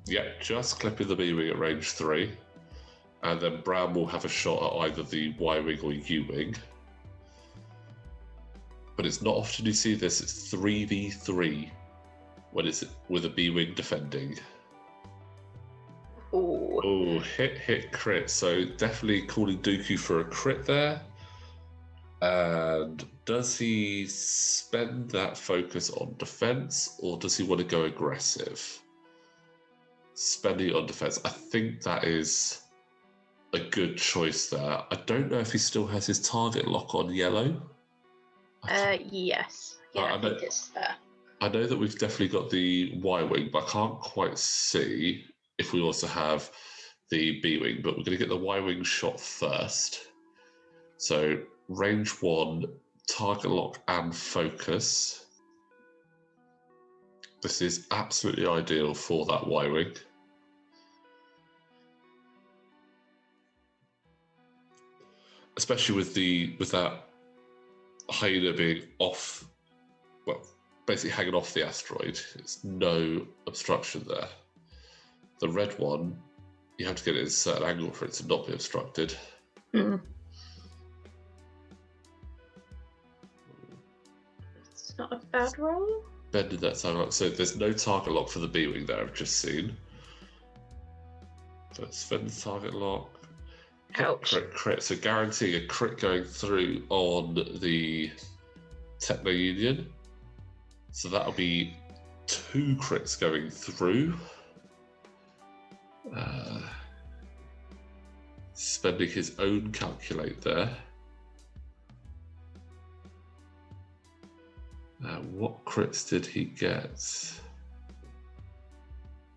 Yeah, just clipping the B-wing at range 3. And then Brown will have a shot at either the Y-wing or U-wing. but it's not often you see this. It's 3v3 when it's with a B-wing defending. Ooh. Oh, hit, crit. So definitely calling Dooku for a crit there. And does he spend that focus on defense, or does he want to go aggressive? Spending it on defense. I think that is a good choice there. I don't know if he still has his target lock on yellow. Yes. Yeah, I think it's there. I know that we've definitely got the Y-wing, but I can't quite see if we also have the B-wing. But we're going to get the Y-wing shot first. So range 1, target lock and focus. This is absolutely ideal for that Y-wing. Especially with that hyena being off, well, basically hanging off the asteroid. It's no obstruction there. The red one, you have to get it at a certain angle for it to not be obstructed. Mm. It's not a bad roll. Bending that target lock. So there's no target lock for the B-wing there, I've just seen. So let's spend the target lock. Ouch. Crit. So guaranteeing a crit going through on the Techno Union. So that'll be 2 crits going through. Spending his own calculate there. What crits did he get?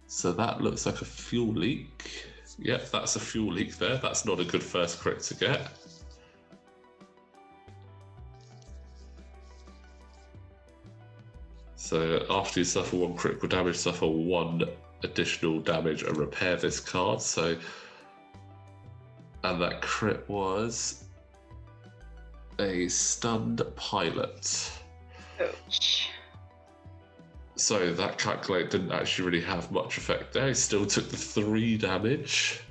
So that looks like a fuel leak. Yep, that's a fuel leak there. That's not a good first crit to get. So after you suffer 1 critical damage, suffer 1 additional damage and repair this card. So, and that crit was a stunned pilot. Ouch. So that calculate didn't actually really have much effect there. He still took the 3 damage.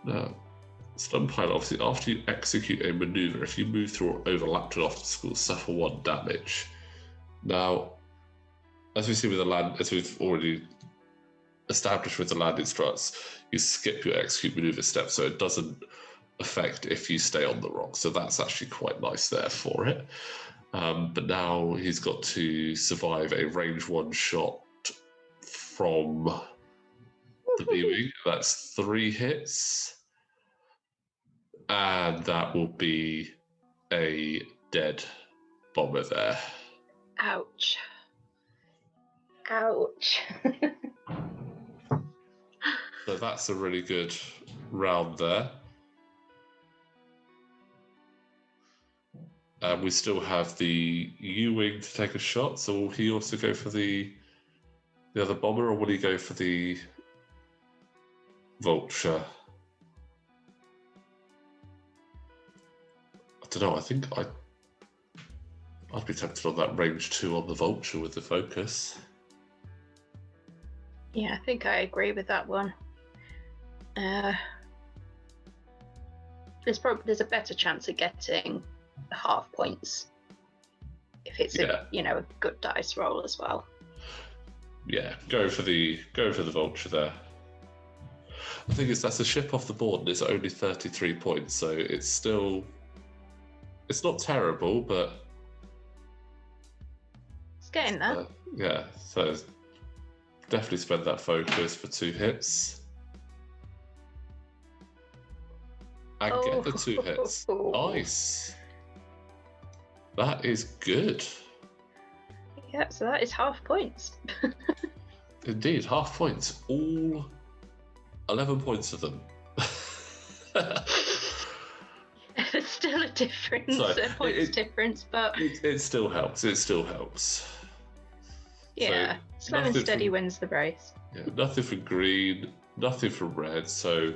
Now, stun pilot, obviously, after you execute a maneuver, if you move through or overlap an obstacle, suffer 1 damage. Now, as we see with the land, as we've already established with the landing struts, you skip your execute maneuver step, so it doesn't affect if you stay on the rock. So that's actually quite nice there for it. But now he's got to survive a range 1 shot from the B-wing. That's 3 hits. And that will be a dead bomber there. Ouch. Ouch. So that's a really good round there. We still have the U-wing to take a shot, so will he also go for the other bomber, or will he go for the vulture? I don't know, I think I'd be tempted on that range 2 on the vulture with the focus. Yeah, I think I agree with that one. There's a better chance of getting half points if it's a good dice roll as well. Yeah, go for the vulture there. The thing is, that's a ship off the board and it's only 33 points, so it's not terrible, but it's getting there. Yeah, so definitely spend that focus for 2 hits. And get the 2 hits. Nice. That is good. Yeah, so that is half points. Indeed, half points. All 11 points of them. It's still a difference, a points difference, but it still helps. It still helps. Yeah, so slow and steady wins the race. Yeah, nothing for green, nothing for red. So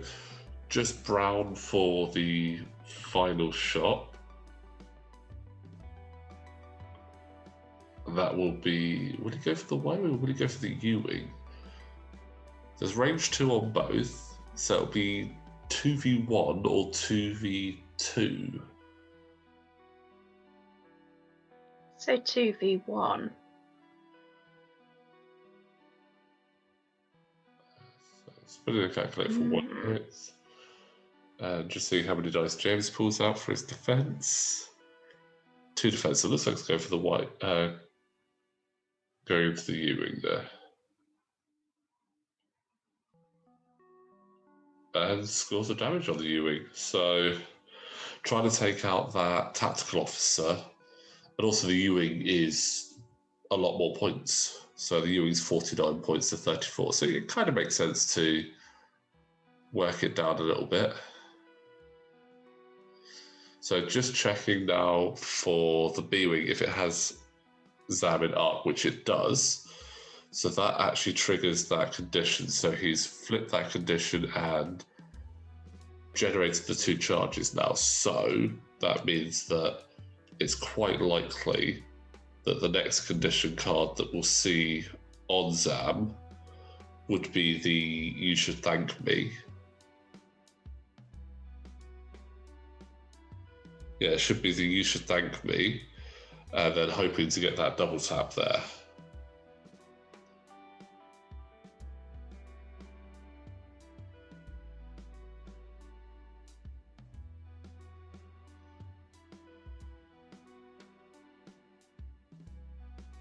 just brown for the final shot. That will be. Would he go for the Y-wing or would he go for the U-wing? There's range 2 on both, so it'll be 2v1 or 2v2? So 2v1. Let's put in a calculator for 1 minute. And just seeing how many dice James pulls out for his defense. 2 defense. So it looks like it's going for the white. Going into the Ewing there. And scores of damage on the Ewing. So trying to take out that tactical officer. And also the Ewing is a lot more points. So the Ewing's 49 points to 34. So it kind of makes sense to work it down a little bit. So just checking now for the B-Wing, if it has Zam in up, which it does. So that actually triggers that condition. So he's flipped that condition and generated the 2 charges now. So that means that it's quite likely that the next condition card that we'll see on Zam would be the "You Should Thank Me." Yeah, it should be the "You Should Thank Me," and then hoping to get that double tap there.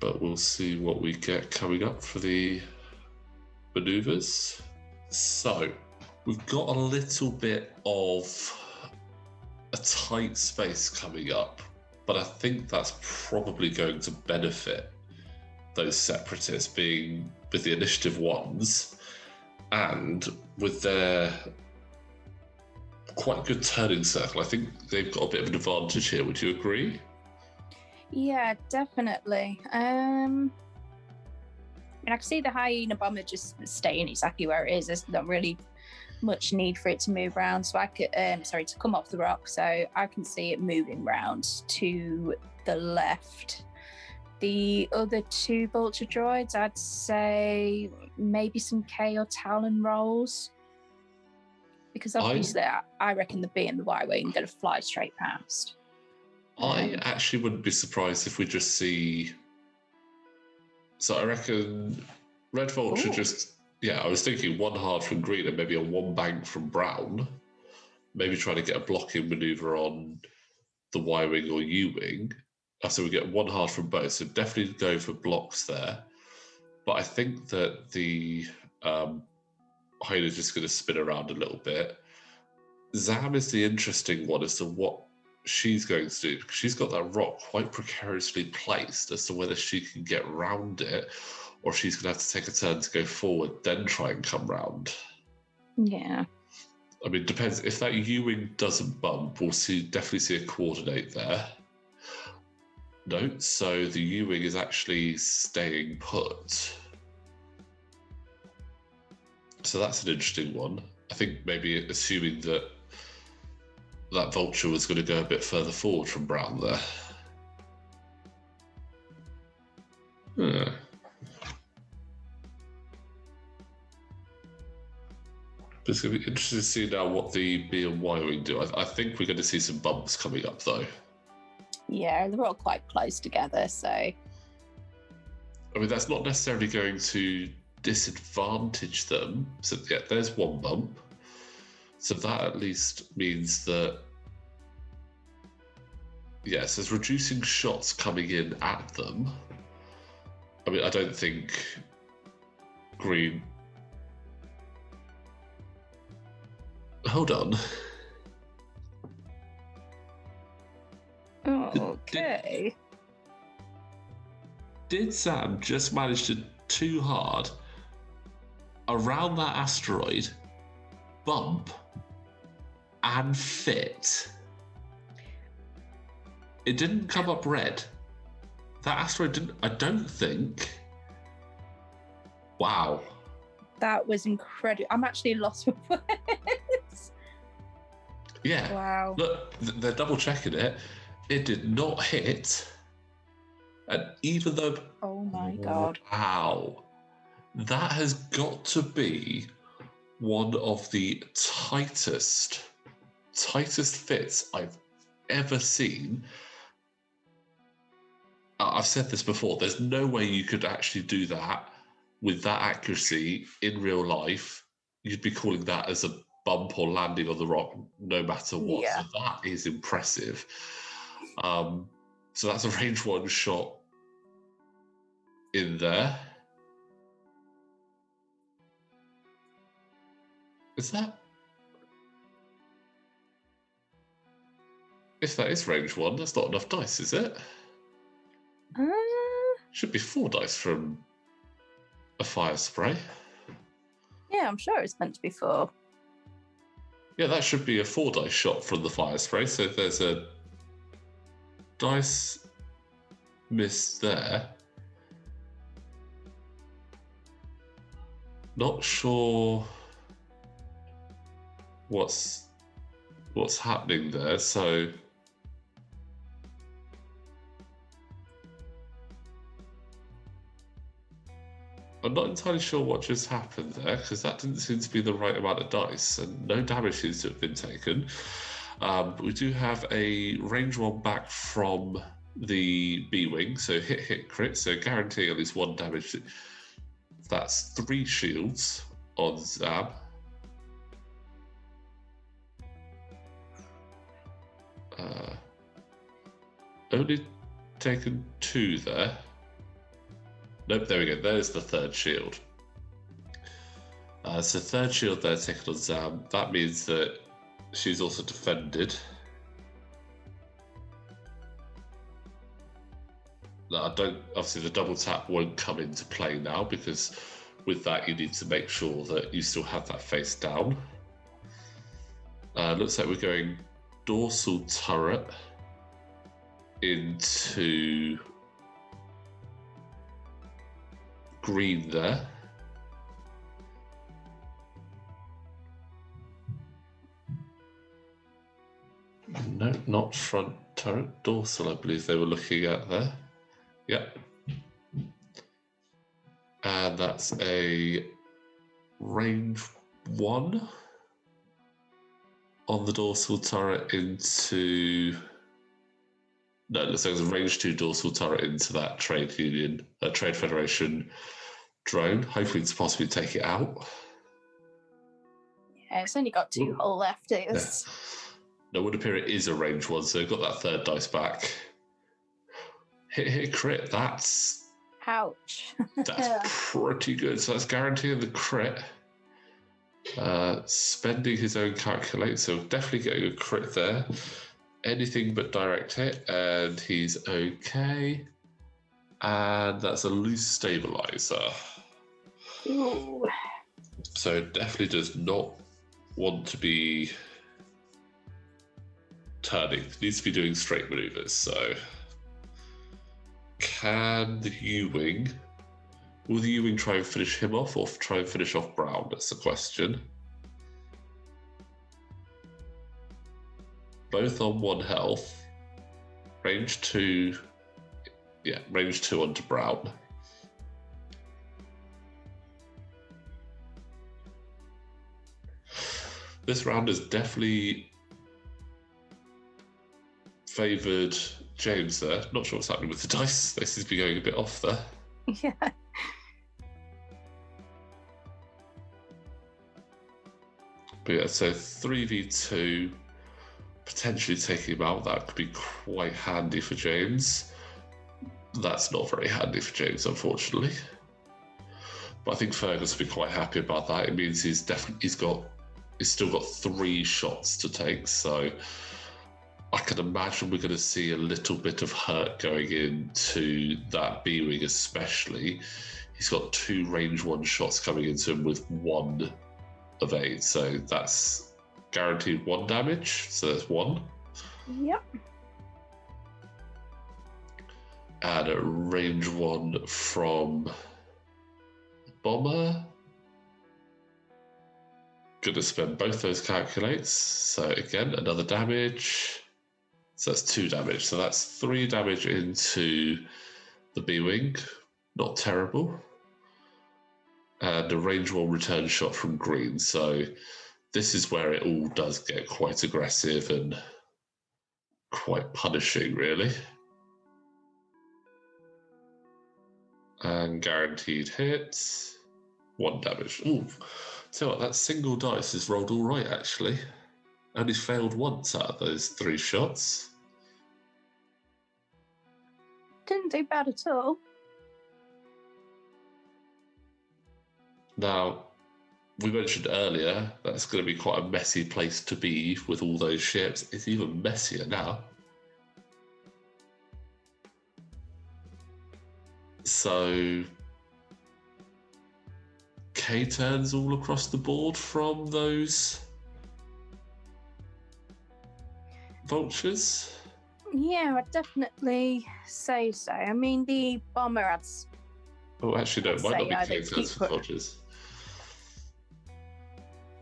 But we'll see what we get coming up for the maneuvers. So we've got a little bit of a tight space coming up, but I think that's probably going to benefit those Separatists, being with the initiative 1s and with their quite good turning circle. I think they've got a bit of an advantage here. Would you agree? Yeah, definitely. I mean, I can see the hyena bomber just staying exactly where it is. There's not really much need for it to move around. So I could, to come off the rock. So I can see it moving round to the left. The other 2 vulture droids, I'd say maybe some K or Talon rolls. Because obviously I reckon the B and the Y wing are going to fly straight past. I actually wouldn't be surprised if we just see... So I reckon Red Vulture I was thinking 1 hard from green and maybe a 1 bank from brown. Maybe trying to get a blocking maneuver on the Y-wing or U-wing. So we get 1 hard from both. So definitely go for blocks there. But I think that the Hyena is just going to spin around a little bit. Zam is the interesting one as to what she's going to do, because she's got that rock quite precariously placed as to whether she can get round it or she's going to have to take a turn to go forward, then try and come round. Yeah. I mean, depends. If that U-wing doesn't bump, we'll definitely see a coordinate there. No, so the U-wing is actually staying put. So that's an interesting one. I think maybe assuming that Vulture was going to go a bit further forward from brown there. Yeah. It's going to be interesting to see now what the B and Y wing do. I think we're going to see some bumps coming up, though. Yeah, they're all quite close together, so... I mean, that's not necessarily going to disadvantage them. So, yeah, there's 1 bump. So that at least means that... Yes, there's reducing shots coming in at them. I mean, I don't think green... Hold on. Okay. Did Sam just manage to 2 hard around that asteroid, bump, and fit? It didn't come up red. That asteroid didn't, I don't think. Wow. That was incredible. I'm actually lost for words. Yeah. Wow. Look, they're double checking it. It did not hit. And even though... Oh my God. Wow. That has got to be one of the tightest fits I've ever seen. I've said this before, there's no way you could actually do that with that accuracy in real life. You'd be calling that as a bump or landing on the rock no matter what. Yeah. So that is impressive. So that's a range 1 shot in there. Is that? If that is range 1, that's not enough dice, is it? Should be 4 dice from a fire spray. Yeah, I'm sure it's meant to be 4. Yeah, that should be a 4 dice shot from the fire spray. So there's a dice miss there. Not sure what's happening there. So I'm not entirely sure what just happened there, because that didn't seem to be the right amount of dice, and no damage seems to have been taken. But we do have a range 1 back from the B-Wing, so hit, crit, so guaranteeing at least 1 damage. That's 3 shields on Zab. Only taken 2 there. Nope, there we go. There's the 3rd shield. So 3rd shield there taken on Zam. That means that she's also defended. No, obviously the double tap won't come into play now, because with that you need to make sure that you still have that face down. Looks like we're going dorsal turret into green there. No, not front turret, dorsal I believe they were looking at there. Yep. And that's a range 1 on the dorsal turret into... No, it looks like it's a range 2 dorsal turret into that Trade Federation drone, hoping to possibly take it out. Yeah, it's only got 2 hull left. Yeah. No, it would appear it is a range 1, so got that 3rd dice back. Hit, crit, that's... Ouch. That's pretty good. So that's guaranteeing the crit. Spending his own calculate, so definitely getting a crit there. Anything but direct hit, and he's okay. And that's a loose stabilizer. Ooh. So definitely does not want to be turning. Needs to be doing straight maneuvers. So can the U-Wing... Will the U-Wing try and finish him off, or try and finish off Brown? That's the question. Both on 1 health. Range 2... Yeah, range 2 onto Brown. This round has definitely favoured James there. Not sure what's happening with the dice. They seem to be going a bit off there. Yeah. But yeah, so 3v2, potentially taking him out, that could be quite handy for James. That's not very handy for James, unfortunately. But I think Fergus will be quite happy about that. It means he's still got 3 shots to take, so I can imagine we're going to see a little bit of hurt going into that B-Wing especially. He's got 2 range 1 shots coming into him with 1 evade, so that's guaranteed 1 damage, so there's 1. Yep. And a range 1 from Bomber. Gonna spend both those calculates, so again, another damage. So that's 2 damage, so that's 3 damage into the B-Wing. Not terrible. and a range 1 return shot from green. So this is where it all does get quite aggressive and quite punishing, really. And guaranteed hits. 1 damage. Ooh. So what, that single dice is rolled all right, actually. Only failed once out of those 3 shots. Didn't do bad at all. Now, we mentioned earlier that's going to be quite a messy place to be with all those ships. It's even messier now. So, K-turns all across the board from those vultures? Yeah, I'd definitely say so. I mean, the bomber adds... Oh, actually, no, it might not be K-turns for vultures.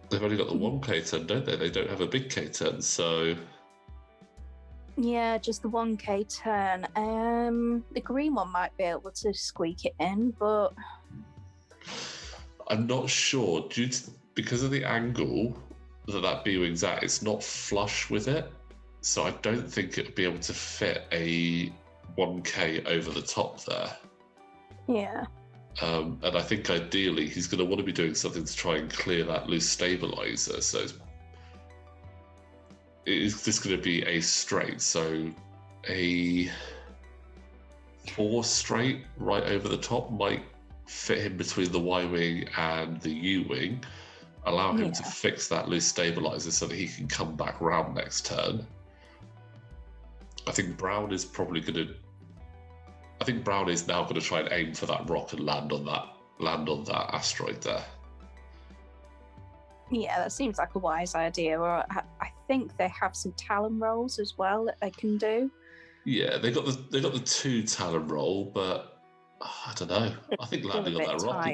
They've only got the 1 K-turn, don't they? They don't have a big K-turn, so... Yeah, just the 1 K-turn. The green one might be able to squeak it in, but... I'm not sure. Because of the angle that B-wing's at, it's not flush with it. So I don't think it'd be able to fit a 1K over the top there. Yeah. And I think ideally he's going to want to be doing something to try and clear that loose stabilizer. So is this going to be a straight? So a 4 straight right over the top might fit him between the Y-wing and the U-wing, allow him to fix that loose stabilizer so that he can come back round next turn. I think Brown is probably going to... I think Brown is now going to try and aim for that rock and land on that asteroid there. Yeah, that seems like a wise idea. Or I think they have some Talon rolls as well that they can do. Yeah, they got the 2 Talon roll, but I don't know. I think landing on that rock.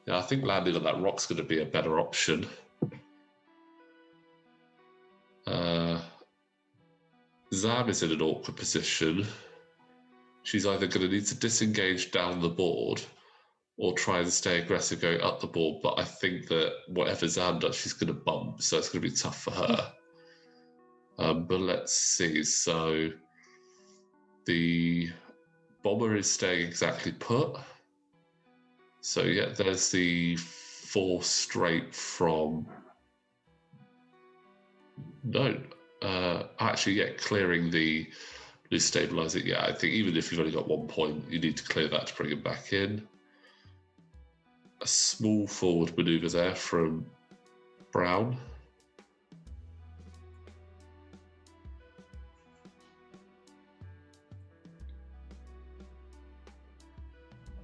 Yeah, I think landing on that rock's going to be a better option. Zam is in an awkward position. She's either going to need to disengage down the board or try and stay aggressive going up the board, but I think that whatever Zam does, she's going to bump, so it's going to be tough for her. But let's see. So the bomber is staying exactly put. So yeah, there's the 4 straight from... No. Actually, yeah, clearing the loose stabilizer. Yeah, I think even if you've only got 1 point, you need to clear that to bring it back in. A small forward maneuver there from Brown.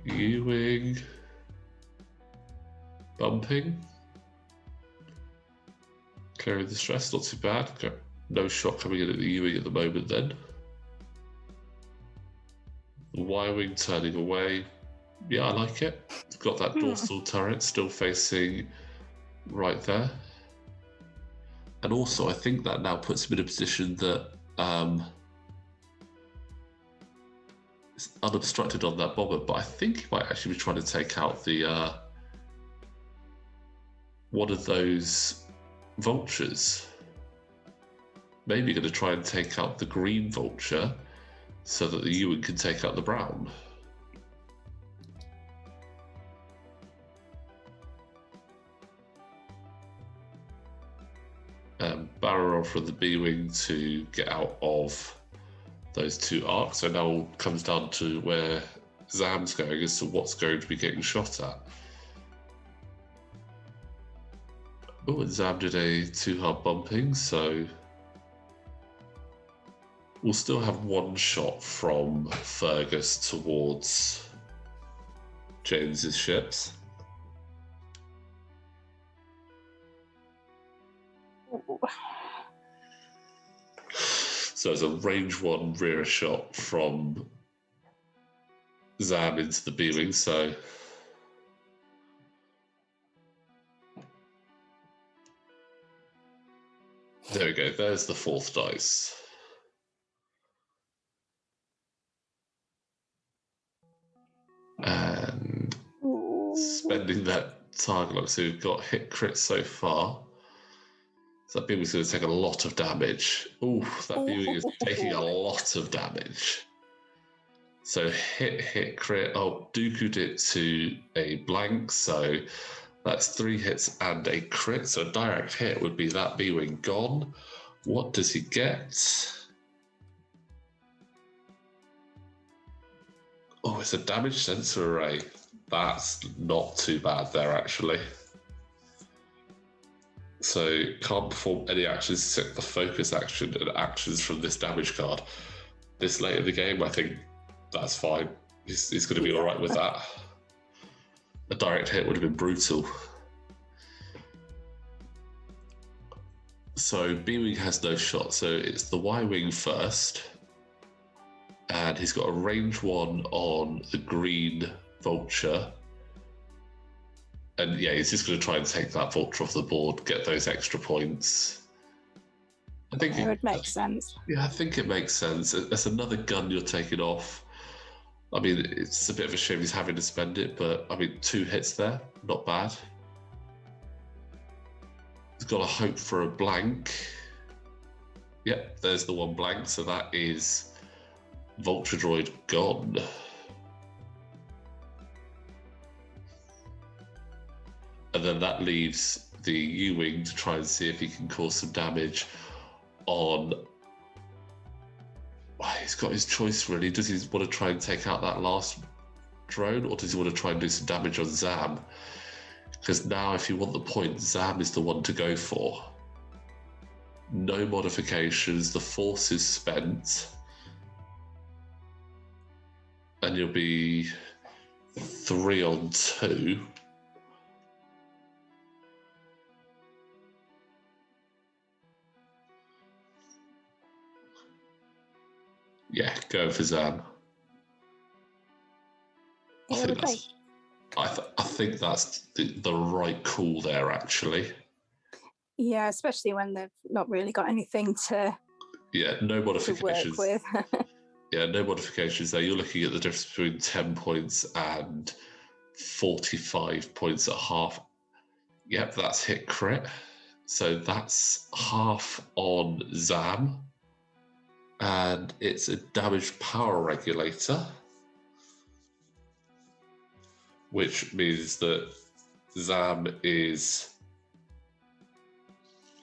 U-wing. Bumping. Clearing the stress, not too bad. No shot coming in at the U-wing at the moment then. The Y-wing turning away. Yeah, I like it. It's got that dorsal turret still facing right there. And also, I think that now puts him in a position that is unobstructed on that bomber, but I think he might actually be trying to take out the one of those vultures. Maybe going to try and take out the green vulture so that the U-wing can take out the brown. Barrel from the B-wing to get out of those 2 arcs. So now it comes down to where Zam's going as to what's going to be getting shot at. Oh, and Zam did a 2 hard bumping, so we'll still have 1 shot from Fergus towards James's ships. So it's a range 1 rear shot from Zam into the B-wing, so there we go, there's the 4th dice. And spending that target lock. So we've got hit crit so far. So that B-Wing's going to take a lot of damage. Ooh, that B-Wing is taking a lot of damage. So hit, crit. Oh, Dooku'd it to a blank, so that's 3 hits and a crit. So a direct hit would be that B-Wing gone. What does he get? Oh, it's a damage sensor array. That's not too bad there, actually. So can't perform any actions except the focus action and actions from this damage card. This late in the game, I think that's fine. He's going to be all right with that. A direct hit would have been brutal. So B-Wing has no shot, so it's the Y-Wing first. And he's got a range 1 on the green Vulture. And yeah, he's just going to try and take that Vulture off the board, get those extra points. I think it would make sense. Yeah, I think it makes sense. That's another gun you're taking off. I mean, it's a bit of a shame he's having to spend it, but I mean, 2 hits there, not bad. He's got to hope for a blank. Yep, there's the 1 blank, so that is Vulture Droid gone. And then that leaves the U-Wing to try and see if he can cause some damage on... He's got his choice, really. Does he want to try and take out that last drone, or does he want to try and do some damage on Zam? Because now, if you want the point, Zam is the one to go for. No modifications, the force is spent, and you'll be 3 on 2. Yeah, go for Zam. I think that's the right call there, actually. Yeah, especially when they've not really got anything to no modifications. To work with. Yeah, no modifications there. You're looking at the difference between 10 points and 45 points at half. Yep, that's hit crit. So that's half on Zam. And it's a damage power regulator, which means that Zam is...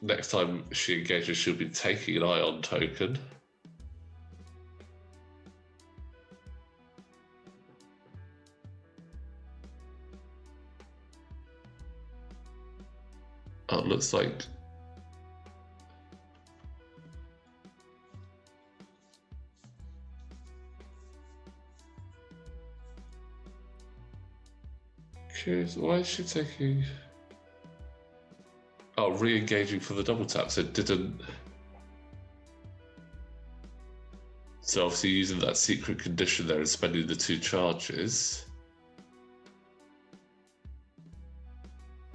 Next time she engages, she'll be taking an ion token. Oh, it looks like... Curious, why is she taking... Oh, re-engaging for the double tap, so it didn't... So obviously using that secret condition there and spending the 2 charges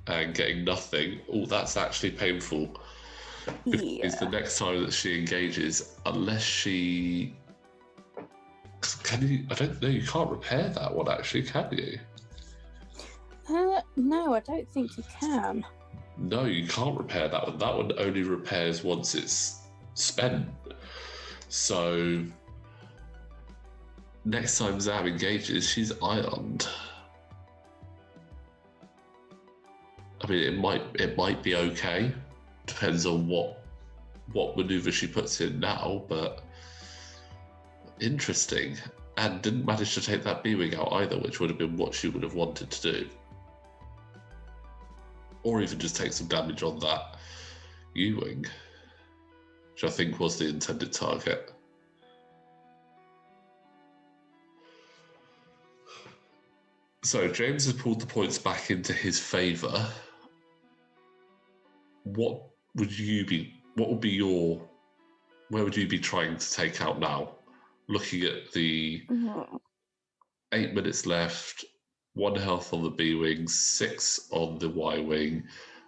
and getting nothing. Oh, that's actually painful. Yeah. Because the next time that she engages, unless she... Can you... I don't know, you can't repair that one actually, can you? No, I don't think you can. No, you can't repair that one. That one only repairs once it's spent. So next time Zam engages, she's ioned. I mean, it might be okay. Depends on what maneuver she puts in now, but interesting. And didn't manage to take that B-Wing out either, which would have been what she would have wanted to do. Or even just take some damage on that U-Wing, which I think was the intended target. So James has pulled the points back into his favour. What would be your... Where would you be trying to take out now? Looking at the 8 minutes left, 1 health on the B-Wing, 6 on the Y-Wing,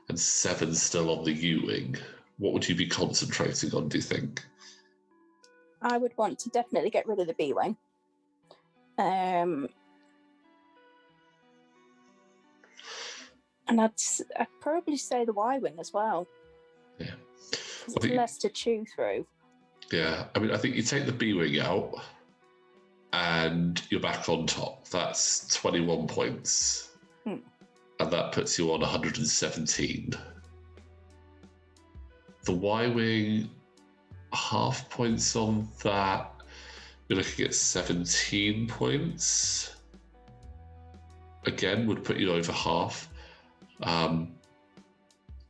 and 7 still on the U-Wing. What would you be concentrating on, do you think? I would want to definitely get rid of the B-Wing. And I'd probably say the Y-wing as well. Yeah. It's less to chew through. Yeah, I mean, I think you take the B-wing out and you're back on top. That's 21 points. And that puts you on 117. The Y-wing, half points on that. You're looking at 17 points. Again, would put you over half.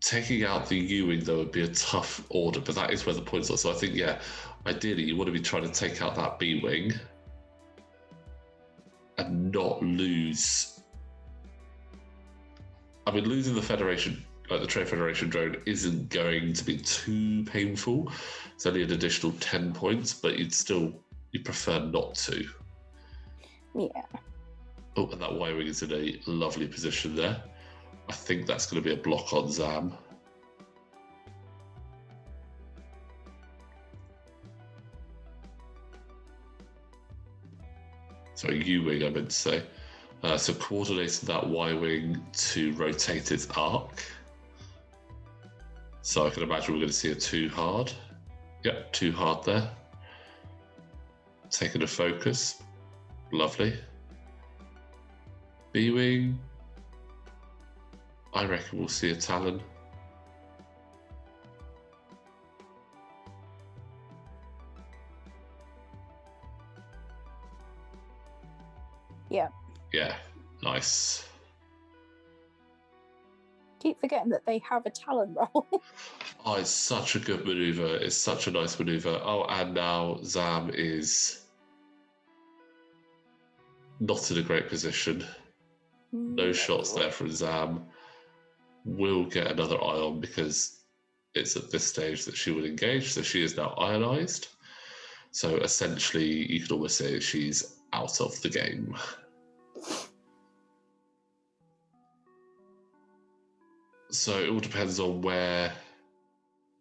Taking out the U-wing, though, would be a tough order, but that is where the points are. So I think, yeah, ideally, you want to be trying to take out that B-wing and not lose. I mean, losing the Federation, the Trade Federation drone, isn't going to be too painful. It's only an additional 10 points, but you'd prefer not to. Yeah. Oh, and that Y-wing is in a lovely position there. I think that's going to be a block on Zam. Sorry, U-wing, I meant to say. So coordinating that Y-wing to rotate its arc. So I can imagine we're going to see a 2 hard. Yep, 2 hard there. Taking a focus. Lovely. B-wing. I reckon we'll see a Talon. Yeah. Yeah, nice. Keep forgetting that they have a Talon roll. Oh, it's such a good maneuver. It's such a nice maneuver. Oh, and now Zam is not in a great position. No shots there from Zam. Will get another ion because it's at this stage that she would engage. So she is now ionized. So essentially, you could almost say she's out of the game. So it all depends on where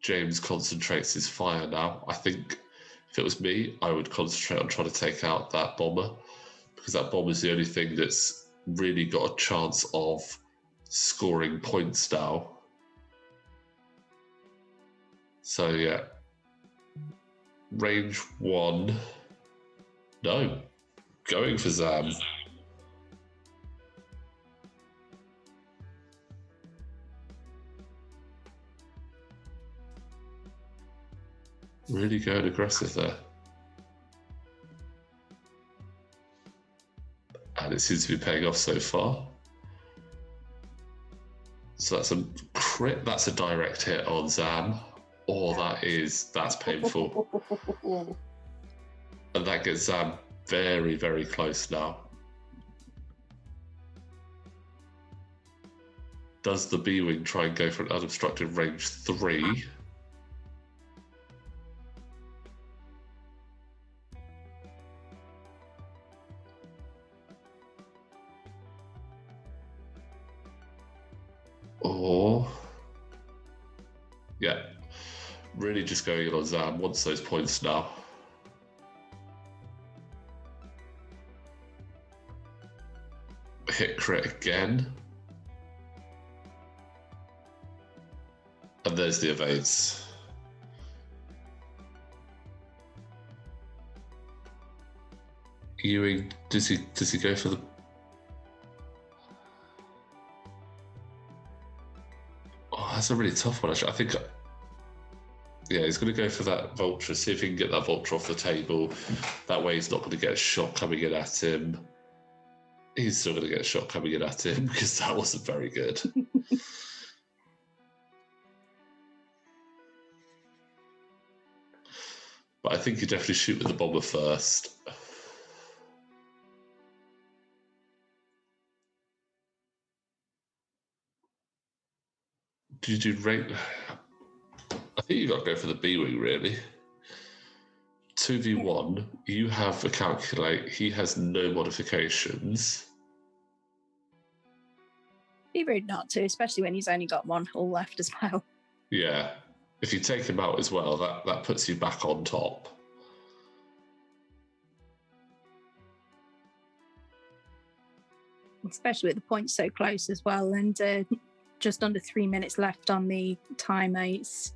James concentrates his fire now. I think if it was me, I would concentrate on trying to take out that bomber, because that bomber is the only thing that's really got a chance of scoring points now. So yeah, range 1. No, going for Zam. Really going aggressive there. And it seems to be paying off so far. So that's a crit. That's a direct hit on Zam. Oh, that's painful. And that gets Zam very, very close now. Does the B-wing try and go for an unobstructed range 3? Or, yeah, really just going in on Zam. Wants those points now. Hit crit again. And there's the evades. Ewing, does he go for the... Oh, that's a really tough one, actually. I think... Yeah, he's going to go for that Vulture, see if he can get that Vulture off the table. That way he's not going to get a shot coming in at him. He's still going to get a shot coming in at him because that wasn't very good. But I think you definitely shoot with the bomber first. Do you do rate? I think you got to go for the B-wing, really. 2v1, you have a calculate, he has no modifications. Be rude not to, especially when he's only got 1 hull left as well. Yeah. If you take him out as well, that puts you back on top. especially with the points so close as well, and just under 3 minutes left on the timer. It's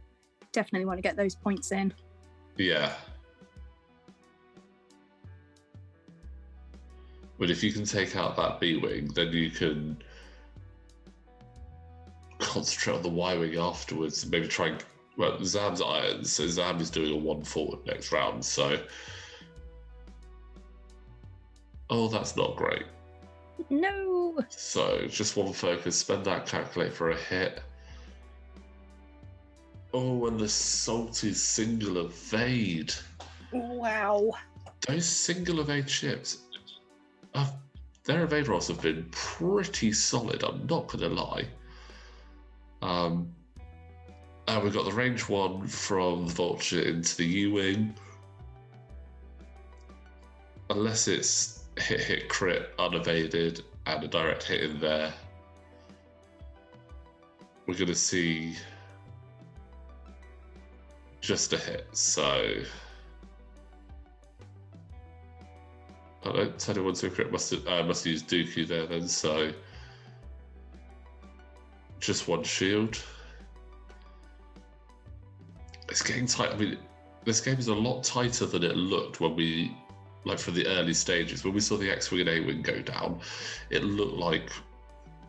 definitely want to get those points in. Yeah. But if you can take out that B-wing, then you can concentrate on the Y-wing afterwards and maybe try and... Well, Zam's iron, so Zam is doing a 1 forward next round, so... Oh, that's not great. No! So, just 1 focus, spend that calculate for a hit. Oh, and the salty single evade. Wow. Those single evade ships, their evade rolls have been pretty solid, I'm not going to lie. And we've got the range 1 from the Vulture into the U-Wing. Unless it's hit, crit, unevaded, and a direct hit in there, we're going to see just a hit, so... I don't tell you one to crit, must use Dooku there then, so... Just 1 shield. It's getting tight. I mean, this game is a lot tighter than it looked when we... Like, from the early stages, when we saw the X-Wing and A-Wing go down, it looked like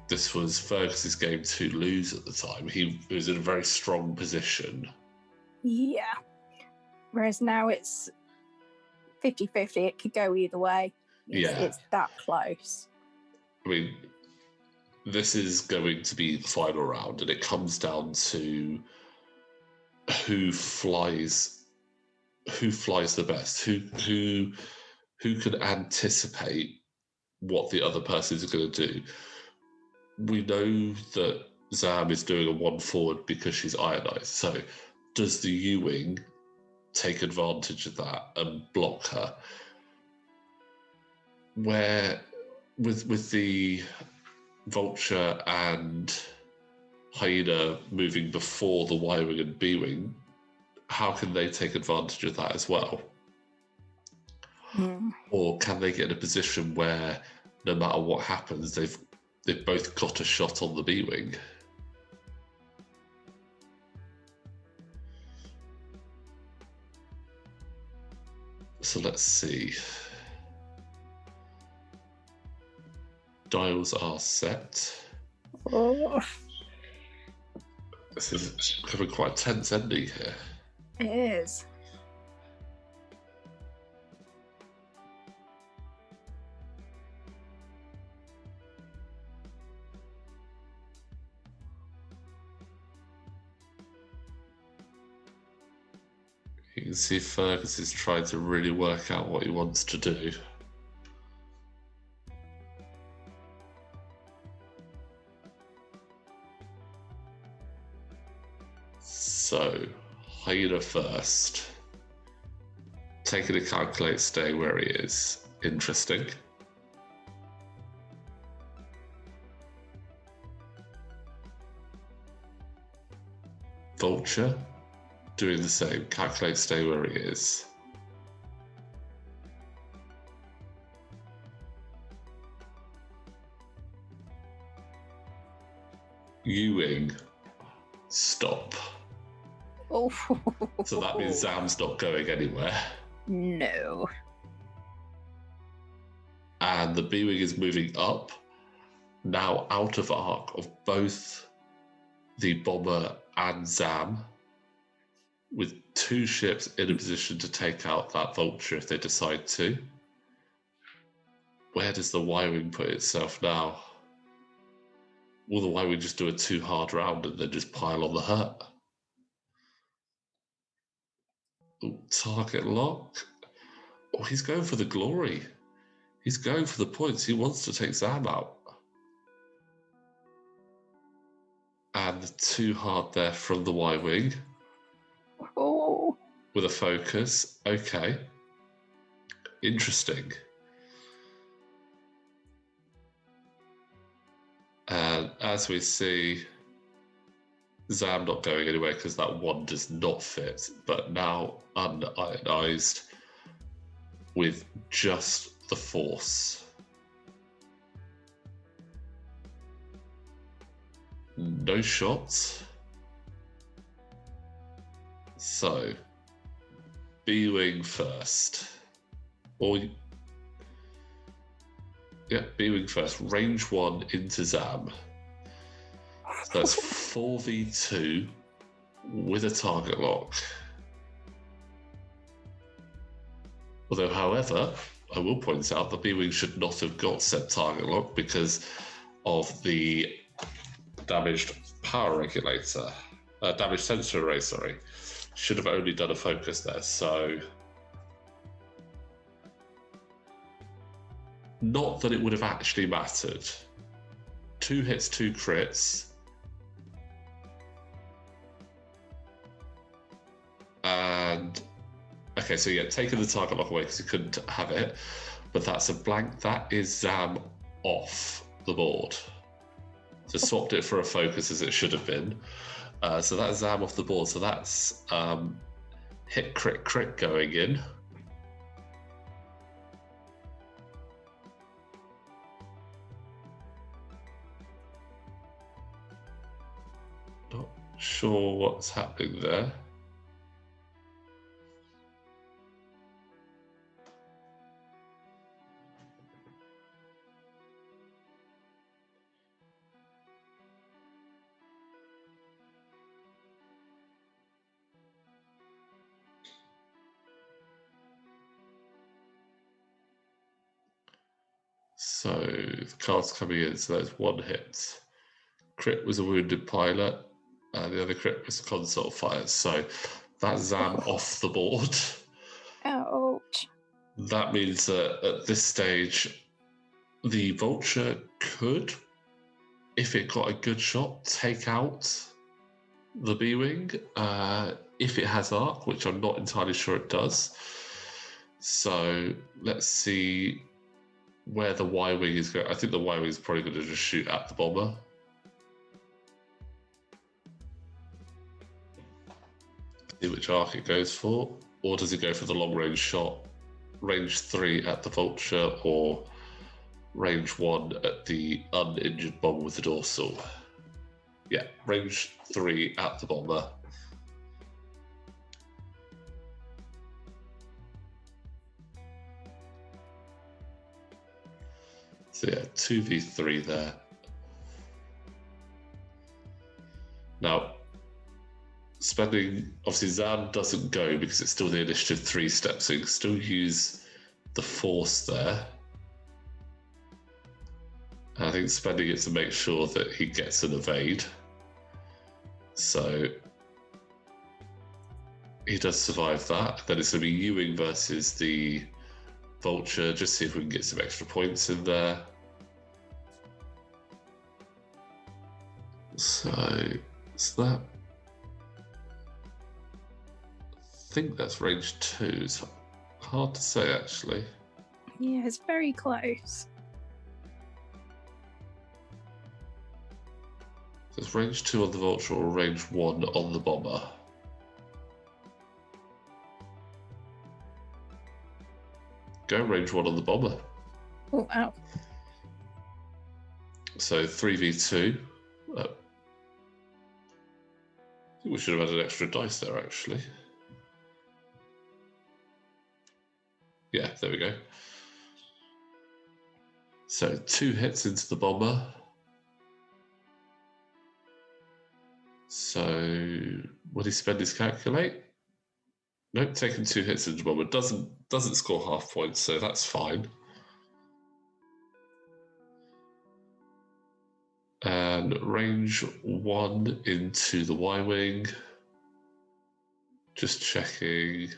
this was Fergus's game to lose at the time. He was in a very strong position. Yeah. Whereas now it's 50-50. It could go either way. It's that close. I mean, this is going to be the final round, and it comes down to who flies the best, who can anticipate what the other person is going to do. We know that Zam is doing a 1 forward because she's ionized. So does the U-Wing take advantage of that and block her? Where with the Vulture and Hyena moving before the Y-Wing and B-Wing, how can they take advantage of that as well? Or can they get in a position where no matter what happens, they've both got a shot on the B-Wing? So let's see. Dials are set. Oh. This is becoming quite a tense ending here. It is. You can see Fergus is trying to really work out what he wants to do. So, Hyena first. Taking a calculate, stay where he is. Interesting. Vulture. Doing the same. Calculate, stay where he is. U-Wing. Stop. Oh. So that means Zam's not going anywhere. No. And the B-Wing is moving up, now out of arc of both the bomber and Zam, with 2 ships in a position to take out that Vulture if they decide to. Where does the Y-Wing put itself now? Will the Y-Wing just do a 2 hard round and then just pile on the hurt? Ooh, target lock. Oh, he's going for the glory. He's going for the points. He wants to take Zam out. And the 2 hard there from the Y-Wing. Oh. With a focus. Okay. Interesting. And as we see, Zam not going anywhere because that 1 does not fit, but now unionized with just the Force. No shots. So, B-Wing first. B-Wing first. Range 1 into Zam. So that's 4v2 with a target lock. Although, however, I will point out the B-Wing should not have got said target lock because of the damaged power regulator. Damaged sensor array, sorry. Should have only done a focus there, so... Not that it would have actually mattered. 2 hits, 2 crits. And... Okay, so yeah, taking the target lock away because he couldn't have it. But that's a blank. That is Zam off the board. So swapped it for a focus as it should have been. So that's Zam off the board. So that's hit, crit, crit going in. Not sure what's happening there. So the card's coming in, so that's 1 hit. Crit was a wounded pilot, and the other crit was console fires. So that's Zam off the board. Ouch. That means that at this stage, the Vulture could, if it got a good shot, take out the B-Wing, if it has arc, which I'm not entirely sure it does. So let's see where the Y-Wing is going. I think the Y-Wing is probably going to just shoot at the bomber. See which arc it goes for. Or does it go for the long-range shot? Range 3 at the Vulture, or range 1 at the uninjured bomber with the dorsal? Yeah, range 3 at the bomber. So yeah, 2v3 there. Now, spending, obviously Zam doesn't go because it's still the initiative 3 step, so you can still use the force there. And I think spending it to make sure that he gets an evade. So he does survive that. Then it's going to be Ewing versus the Vulture, just see if we can get some extra points in there. So it's that. I think that's range 2. It's hard to say, actually. Yeah, it's very close. So it's range 2 on the Vulture or range 1 on the bomber. Go range 1 on the bomber. Oh, ow. So 3v2. I think we should have had an extra dice there, actually. Yeah, there we go. So 2 hits into the bomber. So will he spend his calculate? Nope, taking 2 hits into the bomber. Doesn't score half points, so that's fine. And range 1 into the Y-Wing. Just checking.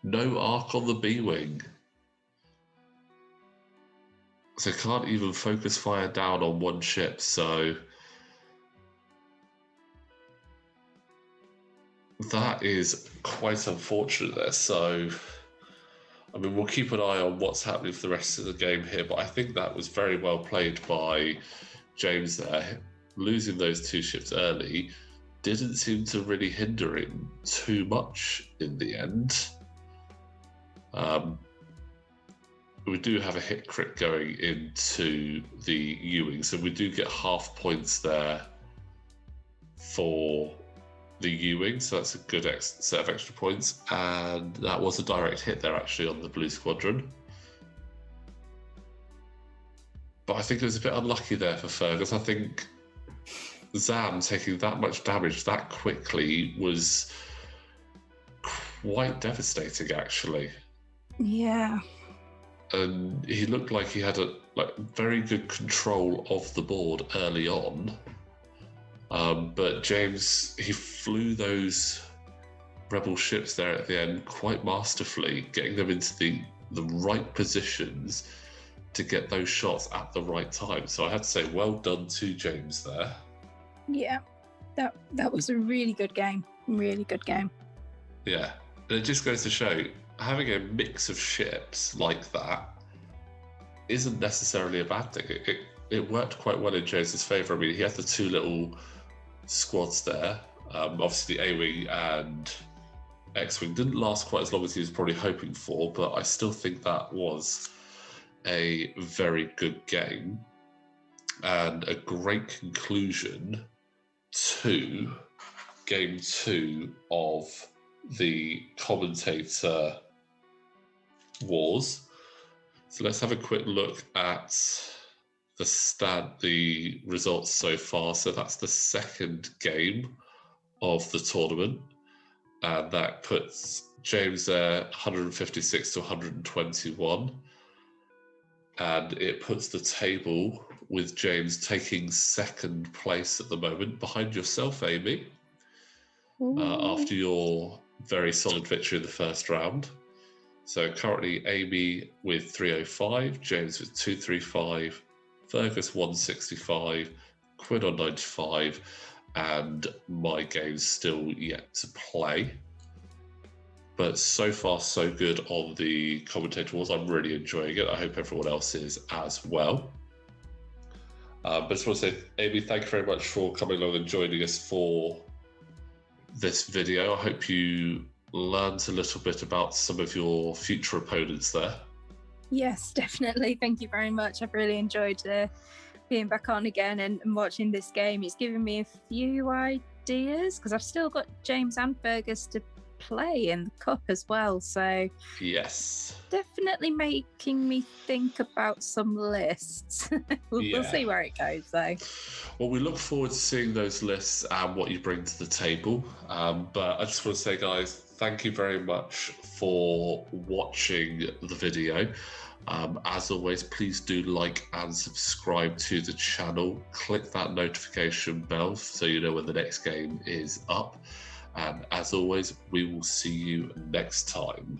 No arc on the B-Wing. So can't even focus fire down on one ship, so that is quite unfortunate there. So, I mean, we'll keep an eye on what's happening for the rest of the game here, but I think that was very well played by James there. Losing those 2 ships early didn't seem to really hinder him too much in the end. we do have a hit crit going into the Ewing, so we do get half points there for the Ewing, so that's a good set of extra points, and that was a direct hit there actually on the Blue Squadron. But I think it was a bit unlucky there for Fergus. I think Zam taking that much damage that quickly was quite devastating, actually. Yeah. And he looked like he had a very good control of the board early on. But James, he flew those rebel ships there at the end quite masterfully, getting them into the right positions to get those shots at the right time. So I had to say, well done to James there. Yeah, that was a really good game. Really good game. Yeah, and it just goes to show, having a mix of ships like that isn't necessarily a bad thing. It worked quite well in James's favour. I mean, he had the two little squads there. Obviously, the A-Wing and X-Wing didn't last quite as long as he was probably hoping for, but I still think that was a very good game and a great conclusion to Game 2 of the Commentator Wars. So let's have a quick look at the results so far. So that's the second game of the tournament, and that puts James there 156 to 121, and it puts the table with James taking second place at the moment, behind yourself, Amy, after your very solid victory in the first round. So currently Amy with 305, James with 235, Fergus 165, Quinn on 95, and my game's still yet to play. But so far, so good on the Commentator Wars. I'm really enjoying it. I hope everyone else is as well. But I just want to say, Amy, thank you very much for coming along and joining us for this video. I hope you learned a little bit about some of your future opponents there. Yes, definitely. Thank you very much. I've really enjoyed being back on again and watching this game. It's given me a few ideas because I've still got James and Fergus to play in the cup as well, so yes, definitely making me think about some lists. We'll see where it goes though. Well, we look forward to seeing those lists and what you bring to the table, but I just want to say, guys, thank you very much for watching the video. As always, please do like and subscribe to the channel. Click that notification bell so you know when the next game is up. And as always, we will see you next time.